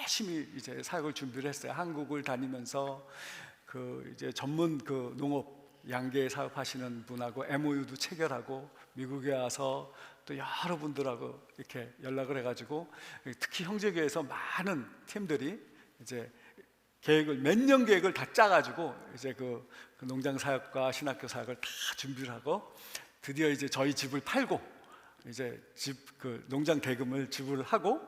열심히 이제 사역을 준비를 했어요. 한국을 다니면서 그 이제 전문 그 농업 양계 사업하시는 분하고 MOU도 체결하고, 미국에 와서 또 여러분들하고 이렇게 연락을 해가지고, 특히 형제교회에서 많은 팀들이 이제 계획을, 몇 년 계획을 다 짜가지고 이제 그 농장 사역과 신학교 사역을 다 준비를 하고, 드디어 이제 저희 집을 팔고 이제 그 농장 대금을 지불을 하고,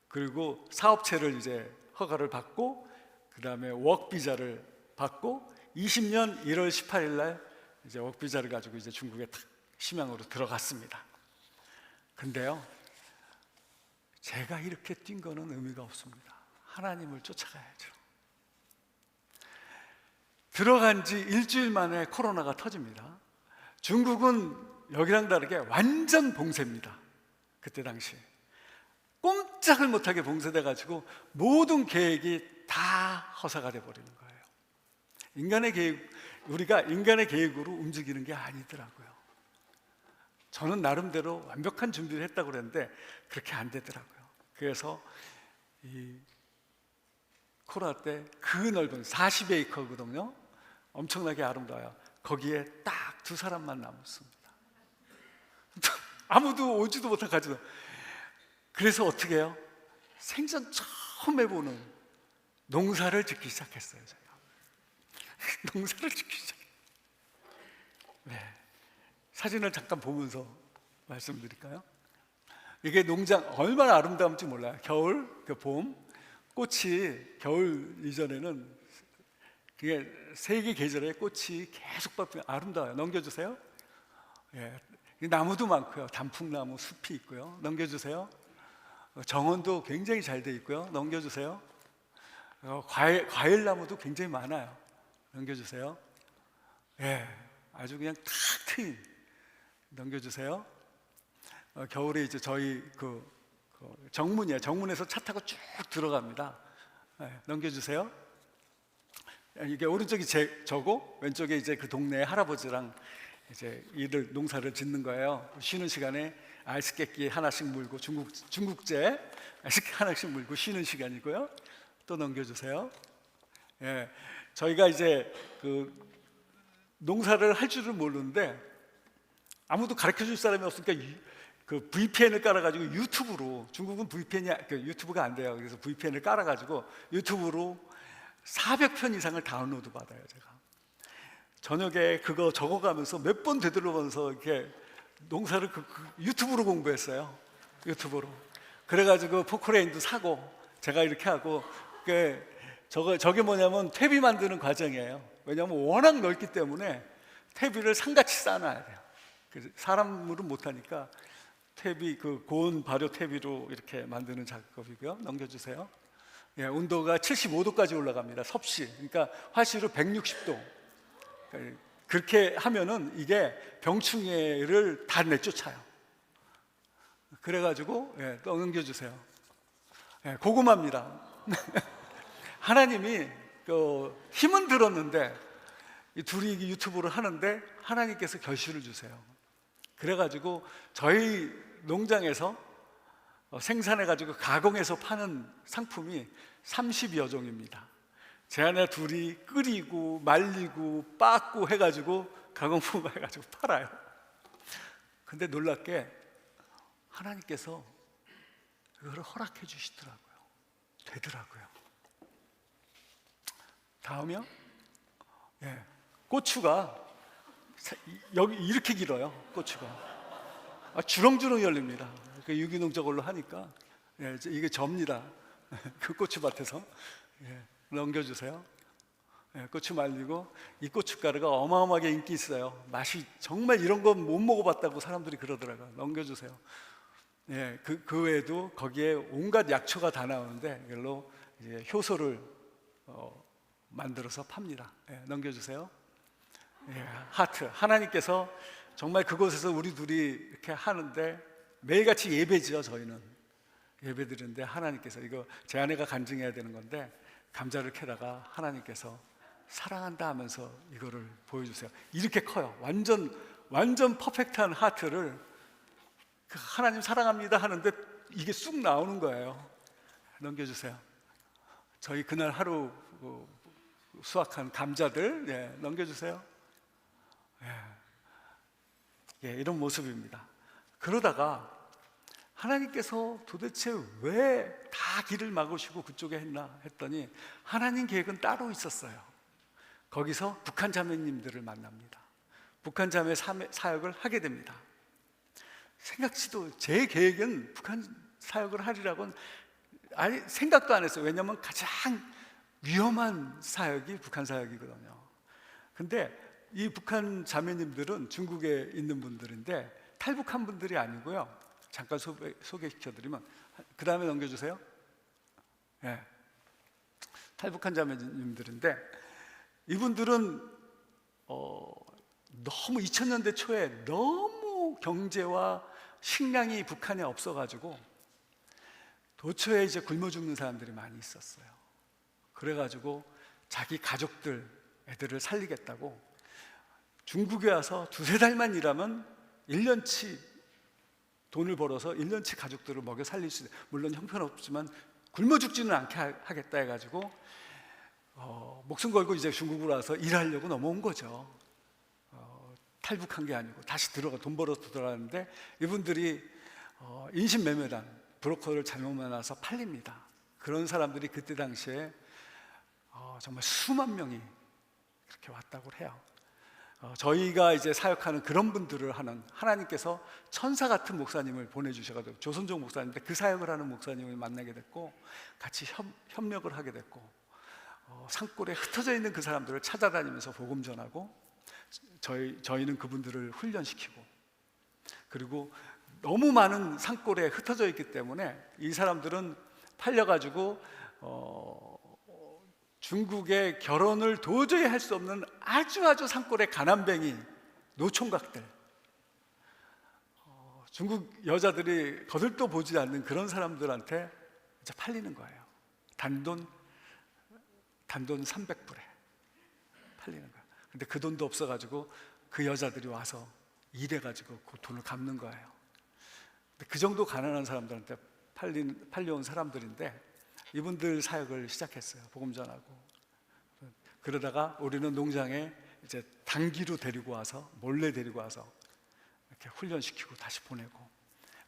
그리고 사업체를 이제 허가를 받고, 그 다음에 워크비자를 받고 20년 1월 18일 날 이제 워크비자를 가지고 이제 중국에 탁 심양으로 들어갔습니다. 근데요, 제가 이렇게 뛴 거는 의미가 없습니다. 하나님을 쫓아가야죠. 들어간 지 일주일 만에 코로나가 터집니다. 중국은 여기랑 다르게 완전 봉쇄입니다. 그때 당시에 꼼짝을 못하게 봉쇄돼 가지고 모든 계획이 다 허사가 돼 버리는 거예요. 인간의 계획, 우리가 인간의 계획으로 움직이는 게 아니더라고요. 저는 나름대로 완벽한 준비를 했다고 그랬는데 그렇게 안 되더라고요. 그래서 이 코로나 때 그 넓은 40에이커거든요. 엄청나게 아름다워요. 거기에 딱 2사람만 남았습니다. 아무도 오지도 못하가지고. 그래서 어떻게 해요? 생전 처음 해보는 농사를 짓기 시작했어요. 제가 농사를 짓기 시작했어요. 네. 사진을 잠깐 보면서 말씀드릴까요? 이게 농장 얼마나 아름다운지 몰라요. 겨울, 그 봄, 꽃이 겨울 이전에는 그게 3개 계절에 꽃이 계속 뻗으면 아름다워요. 넘겨주세요. 예, 나무도 많고요. 단풍나무 숲이 있고요. 넘겨주세요. 정원도 굉장히 잘 돼 있고요. 넘겨주세요. 과일나무도 굉장히 많아요. 넘겨주세요. 예, 아주 그냥 탁 트인. 넘겨주세요. 겨울에 이제 저희 그 정문이에요. 정문에서 차 타고 쭉 들어갑니다. 예, 넘겨주세요. 이게 오른쪽이 저고 왼쪽에 이제 그 동네 할아버지랑 이제 농사를 짓는 거예요. 쉬는 시간에 아이스깨끼 하나씩 물고, 중국제 아이스깨끼 하나씩 물고 쉬는 시간이고요. 또 넘겨주세요. 예, 저희가 이제 그 농사를 할 줄을 모르는데 아무도 가르쳐 줄 사람이 없으니까 그 VPN을 깔아가지고 유튜브로, 중국은 유튜브가 안 돼요. 그래서 VPN을 깔아가지고 유튜브로 400편 이상을 다운로드 받아요. 제가 저녁에 그거 적어가면서 몇 번 되돌아보면서 이렇게 농사를 유튜브로 공부했어요. 유튜브로. 그래가지고 포크레인도 사고 제가 이렇게 하고, 저게 뭐냐면 퇴비 만드는 과정이에요. 왜냐하면 워낙 넓기 때문에 퇴비를 상같이 쌓아놔야 돼요. 사람으로 못하니까 퇴비, 그 고온 발효 퇴비로 이렇게 만드는 작업이고요. 넘겨주세요. 예, 온도가 75도까지 올라갑니다. 섭씨, 그러니까 화씨로 160도. 그렇게 하면은 이게 병충해를 다 내쫓아요. 그래가지고 또 넘겨주세요. 예, 고구마입니다. 하나님이 힘은 들었는데 이 둘이 유튜브를 하는데 하나님께서 결실을 주세요. 그래가지고 저희 농장에서 생산해가지고 가공해서 파는 상품이 30여 종입니다. 제 아내 둘이 끓이고 말리고 빻고 해가지고 가공품 해가지고 팔아요. 근데 놀랍게 하나님께서 그걸 허락해 주시더라고요. 되더라고요. 다음이요. 예, 고추가 여기 이렇게 길어요. 고추가 주렁주렁 열립니다. 그 유기농 저걸로 하니까 예, 이게 접니다. 그 고추밭에서 예, 넘겨주세요. 예, 고추 말리고 이 고춧가루가 어마어마하게 인기 있어요. 맛이 정말 이런 건 못 먹어봤다고 사람들이 그러더라고요. 넘겨주세요. 예, 그 외에도 거기에 온갖 약초가 다 나오는데 이걸로 이제 효소를 만들어서 팝니다. 예, 넘겨주세요. 예, 하트. 하나님께서 정말 그곳에서 우리 둘이 이렇게 하는데 매일같이 예배죠. 저희는 예배 드리는데 하나님께서 이거 제 아내가 간증해야 되는 건데 감자를 캐다가 하나님께서 사랑한다 하면서 이거를 보여주세요. 이렇게 커요. 완전 퍼펙트한 하트를 그 하나님 사랑합니다 하는데 이게 쑥 나오는 거예요. 넘겨주세요. 저희 그날 하루 수확한 감자들 예, 넘겨주세요. 예, 이런 모습입니다. 그러다가 하나님께서 도대체 왜 다 길을 막으시고 그쪽에 했나 했더니 하나님 계획은 따로 있었어요. 거기서 북한 자매님들을 만납니다. 북한 자매 사역을 하게 됩니다. 생각지도 제 계획은 북한 사역을 하리라고는 아니 생각도 안 했어요. 왜냐하면 가장 위험한 사역이 북한 사역이거든요. 근데 이 북한 자매님들은 중국에 있는 분들인데 탈북한 분들이 아니고요. 잠깐 소개시켜드리면 그 다음에 넘겨주세요. 예. 탈북한 자매님들인데 이분들은 너무 2000년대 초에 너무 경제와 식량이 북한에 없어가지고 도처에 이제 굶어 죽는 사람들이 많이 있었어요. 그래가지고 자기 가족들 애들을 살리겠다고 중국에 와서 두세 달만 일하면 1년치 돈을 벌어서 1년치 가족들을 먹여 살릴 수 있어요. 물론 형편없지만 굶어 죽지는 않게 하겠다 해가지고 목숨 걸고 이제 중국으로 와서 일하려고 넘어온 거죠. 탈북한 게 아니고 다시 돈 벌어서 들어가는데 이분들이 인신매매단 브로커를 잘못 만나서 팔립니다. 그런 사람들이 그때 당시에 정말 수만 명이 그렇게 왔다고 해요. 저희가 이제 사역하는 그런 분들을 하는 하나님께서 천사 같은 목사님을 보내주셔가지고 조선족 목사님인데 그 사역을 하는 목사님을 만나게 됐고 같이 협력을 하게 됐고 산골에 흩어져 있는 그 사람들을 찾아다니면서 복음 전하고 저희는 그분들을 훈련시키고 그리고 너무 많은 산골에 흩어져 있기 때문에 이 사람들은 팔려가지고 중국에 결혼을 도저히 할 수 없는 아주 산골의 가난뱅이 노총각들 중국 여자들이 거들떠 보지 않는 그런 사람들한테 이제 팔리는 거예요. 단돈 300불에 팔리는 거예요. 근데 그 돈도 없어가지고 그 여자들이 와서 일해가지고 그 돈을 갚는 거예요. 근데 그 정도 가난한 사람들한테 팔려온 사람들인데 이분들 사역을 시작했어요. 복음 전하고. 그러다가 우리는 농장에 이제 단기로 데리고 와서 몰래 데리고 와서 이렇게 훈련시키고 다시 보내고.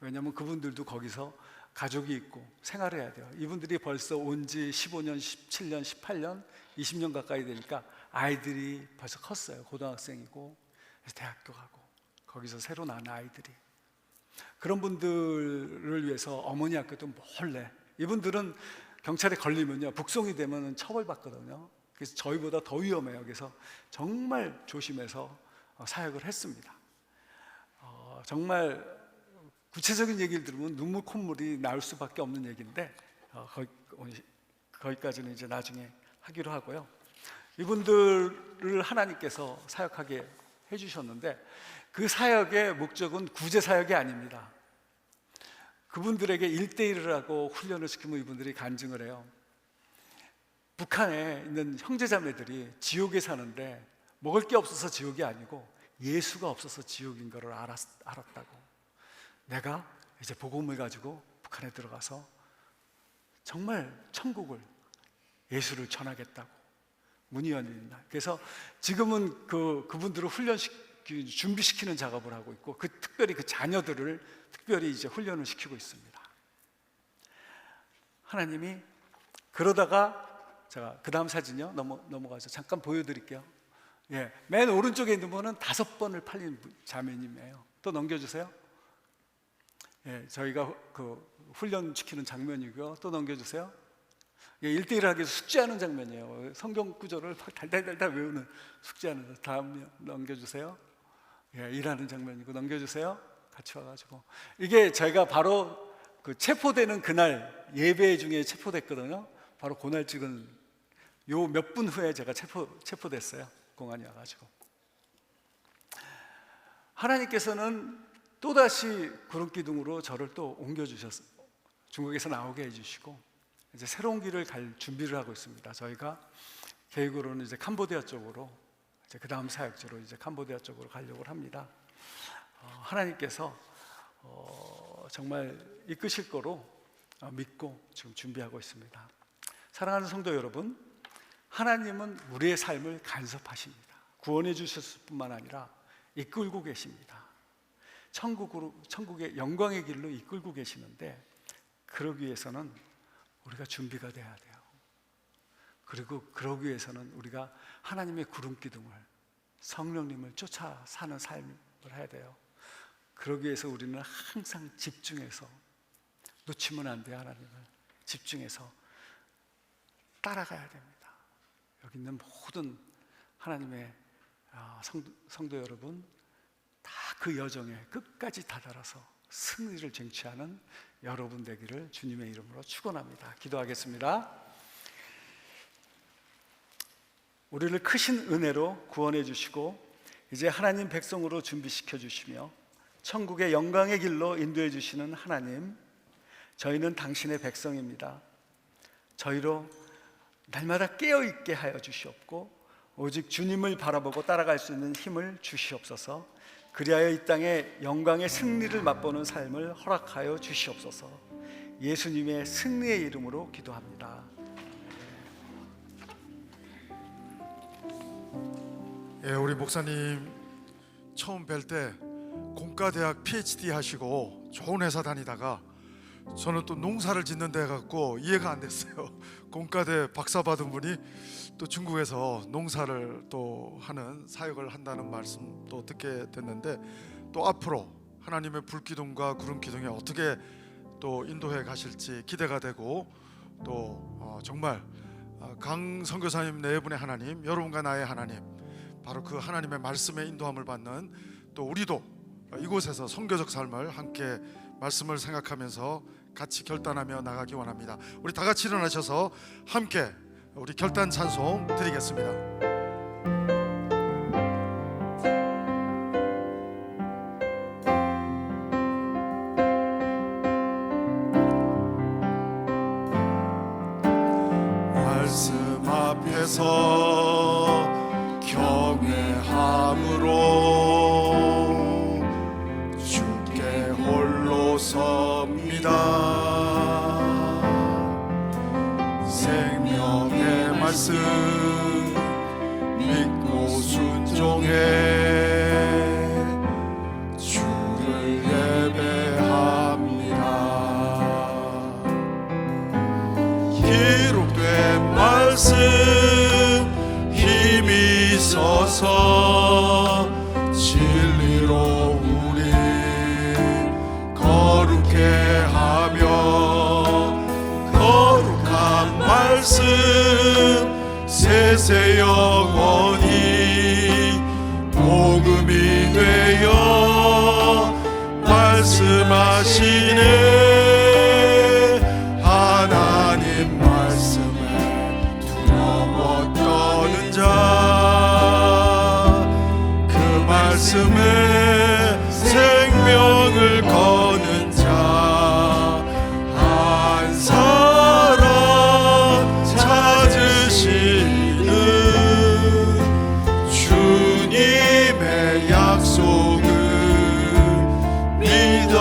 왜냐하면 그분들도 거기서 가족이 있고 생활해야 돼요. 이분들이 벌써 온 지 15년, 17년, 18년, 20년 가까이 되니까 아이들이 벌써 컸어요. 고등학생이고 대학교 가고 거기서 새로 난 아이들이. 그런 분들을 위해서 어머니 학교도 몰래. 이분들은 경찰에 걸리면요 북송이 되면 처벌받거든요. 그래서 저희보다 더 위험해요. 그래서 정말 조심해서 사역을 했습니다. 정말 구체적인 얘기를 들으면 눈물 콧물이 나올 수밖에 없는 얘기인데 거기까지는 이제 나중에 하기로 하고요. 이분들을 하나님께서 사역하게 해주셨는데 그 사역의 목적은 구제 사역이 아닙니다. 그분들에게 1대1을 하고 훈련을 시키면 이분들이 간증을 해요. 북한에 있는 형제자매들이 지옥에 사는데 먹을 게 없어서 지옥이 아니고 예수가 없어서 지옥인 것을 알았다고. 내가 이제 복음을 가지고 북한에 들어가서 정말 천국을 예수를 전하겠다고 문이 열린 날. 그래서 지금은 그분들을 준비시키는 작업을 하고 있고, 특별히 그 자녀들을 특별히 이제 훈련을 시키고 있습니다. 하나님이 그러다가, 제가 그 다음 사진요 넘어가서 잠깐 보여드릴게요. 예, 맨 오른쪽에 있는 분은 5번을 팔린 자매님이에요. 또 넘겨주세요. 예, 저희가 그 훈련시키는 장면이고요. 또 넘겨주세요. 예, 1대1 하기 위해서 숙제하는 장면이에요. 성경 구절을 달달달달 외우는 숙제하는. 다음 넘겨주세요. 예, 일하는 장면이고, 넘겨주세요. 같이 와가지고, 이게 저희가 바로 그 체포되는 그날 예배 중에 체포됐거든요. 바로 그날 찍은, 요 몇 분 후에 제가 체포됐어요. 공안이 와가지고. 하나님께서는 또다시 구름 기둥으로 저를 또 옮겨주셨어요. 중국에서 나오게 해주시고, 이제 새로운 길을 갈 준비를 하고 있습니다. 저희가 계획으로는 이제 캄보디아 쪽으로, 이제 그 다음 사역지로 이제 캄보디아 쪽으로 가려고 합니다. 하나님께서 정말 이끄실 거로 믿고 지금 준비하고 있습니다. 사랑하는 성도 여러분, 하나님은 우리의 삶을 간섭하십니다. 구원해 주셨을 뿐만 아니라 이끌고 계십니다. 천국의 영광의 길로 이끌고 계시는데, 그러기 위해서는 우리가 준비가 돼야 돼요. 그리고 그러기 위해서는 우리가 하나님의 구름 기둥을, 성령님을 쫓아 사는 삶을 해야 돼요. 그러기 위해서 우리는 항상 집중해서, 놓치면 안 돼요. 하나님을 집중해서 따라가야 됩니다. 여기 있는 모든 하나님의 성도 여러분, 다 그 여정에 끝까지 다다라서 승리를 쟁취하는 여러분 되기를 주님의 이름으로 축원합니다. 기도하겠습니다. 우리를 크신 은혜로 구원해 주시고, 이제 하나님 백성으로 준비시켜 주시며 천국의 영광의 길로 인도해 주시는 하나님, 저희는 당신의 백성입니다. 저희로 날마다 깨어있게 하여 주시옵고, 오직 주님을 바라보고 따라갈 수 있는 힘을 주시옵소서. 그리하여 이 땅에 영광의 승리를 맛보는 삶을 허락하여 주시옵소서. 예수님의 승리의 이름으로 기도합니다. 예, 우리 목사님 처음 뵐 때 공과대학 PhD 하시고 좋은 회사 다니다가, 저는 또 농사를 짓는 데 갖고 이해가 안 됐어요. 공과대 박사 받은 분이 또 중국에서 농사를 또 하는 사역을 한다는 말씀도 듣게 됐는데, 또 앞으로 하나님의 불기둥과 구름기둥에 어떻게 또 인도해 가실지 기대가 되고, 또 정말 강 선교사님 네 분의 하나님, 여러분과 나의 하나님, 바로 그 하나님의 말씀에 인도함을 받는, 또 우리도 이곳에서 선교적 삶을 함께 말씀을 생각하면서 같이 결단하며 나가기 원합니다. 우리 다 같이 일어나셔서 함께 우리 결단 찬송 드리겠습니다. 말씀 앞에서 경외함으로 주께 홀로 섭니다. 생명의 말씀 믿고 순종해 주를 예배합니다. 기록된 말씀 힘이 있어서 진리로 우리 거룩해 하며, 거룩한 말씀 세세 영원히 복음이 되어 말씀하시네. 하나님 말씀에 두려워 떠는 자, 그 말씀에 생명을 거는 자, 한 사람 찾으시는 주님의 약속을 믿어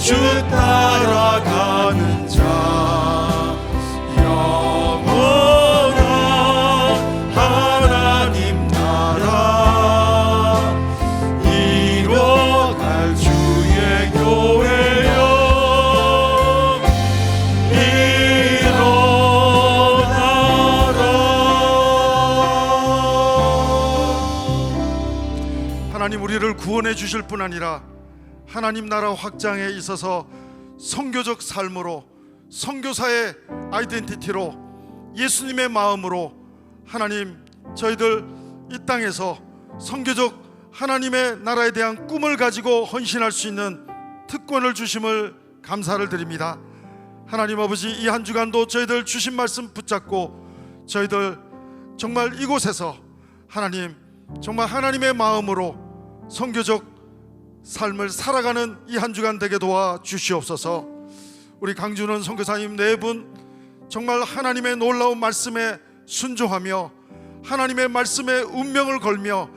주 따라가는 자 영원한 하나님 나라 이뤄갈 주의 교회여 일어나라. 하나님 우리를 구원해 주실 뿐 아니라 하나님 나라 확장에 있어서 선교적 삶으로 선교사의 아이덴티티로 예수님의 마음으로 하나님 저희들 이 땅에서 선교적 하나님의 나라에 대한 꿈을 가지고 헌신할 수 있는 특권을 주심을 감사를 드립니다. 하나님 아버지 이 한 주간도 저희들 주신 말씀 붙잡고 저희들 정말 이곳에서 하나님 정말 하나님의 마음으로 선교적 삶을 살아가는 이 한 주간 되게 도와 주시옵소서. 우리 강준원 선교사님 네 분 정말 하나님의 놀라운 말씀에 순종하며 하나님의 말씀에 운명을 걸며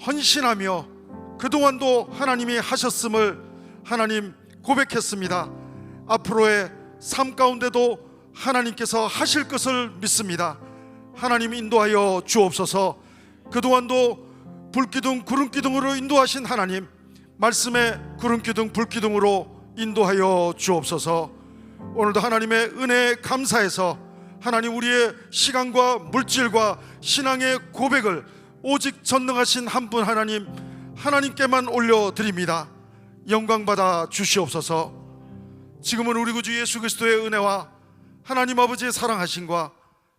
헌신하며 그동안도 하나님이 하셨음을 하나님 고백했습니다. 앞으로의 삶 가운데도 하나님께서 하실 것을 믿습니다. 하나님 인도하여 주옵소서. 그동안도 불기둥 구름기둥으로 인도하신 하나님 말씀의 구름기둥 불기둥으로 인도하여 주옵소서. 오늘도 하나님의 은혜에 감사해서 하나님 우리의 시간과 물질과 신앙의 고백을 오직 전능하신 한 분 하나님 하나님께만 올려드립니다. 영광받아 주시옵소서. 지금은 우리 구주 예수 그리스도의 은혜와 하나님 아버지의 사랑하심과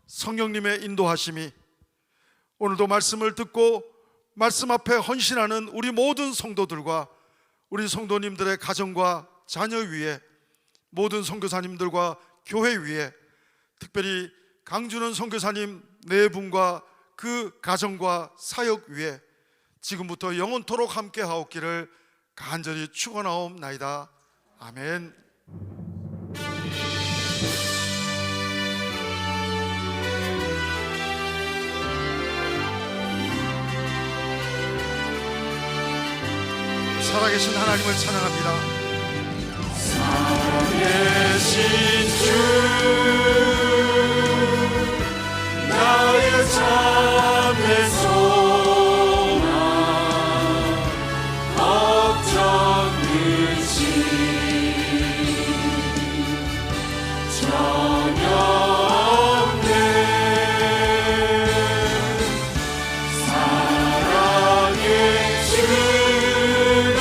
성령님의 인도하심이 오늘도 말씀을 듣고 말씀 앞에 헌신하는 우리 모든 성도들과 우리 성도님들의 가정과 자녀 위에 모든 선교사님들과 교회 위에 특별히 강준원 선교사님 네 분과 그 가정과 사역 위에 지금부터 영원토록 함께 하옵기를 간절히 축원하옵나이다. 아멘. 살아계신 하나님을 찬양합니다. 살아계신 주 나의 참된 소망 걱정 근심 전혀 없네 사랑의 주내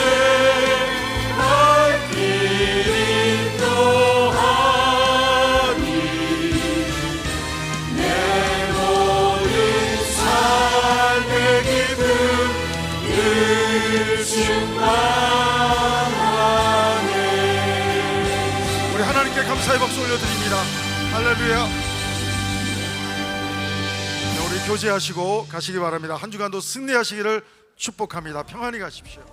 발길 인도하니 내 모든 삶의 기쁨 늘 충만하네. 우리 하나님께 감사의 박수 올려드립니다. 할렐루야. 네, 우리 교제하시고 가시기 바랍니다. 한 주간도 승리하시기를 축복합니다. 평안히 가십시오.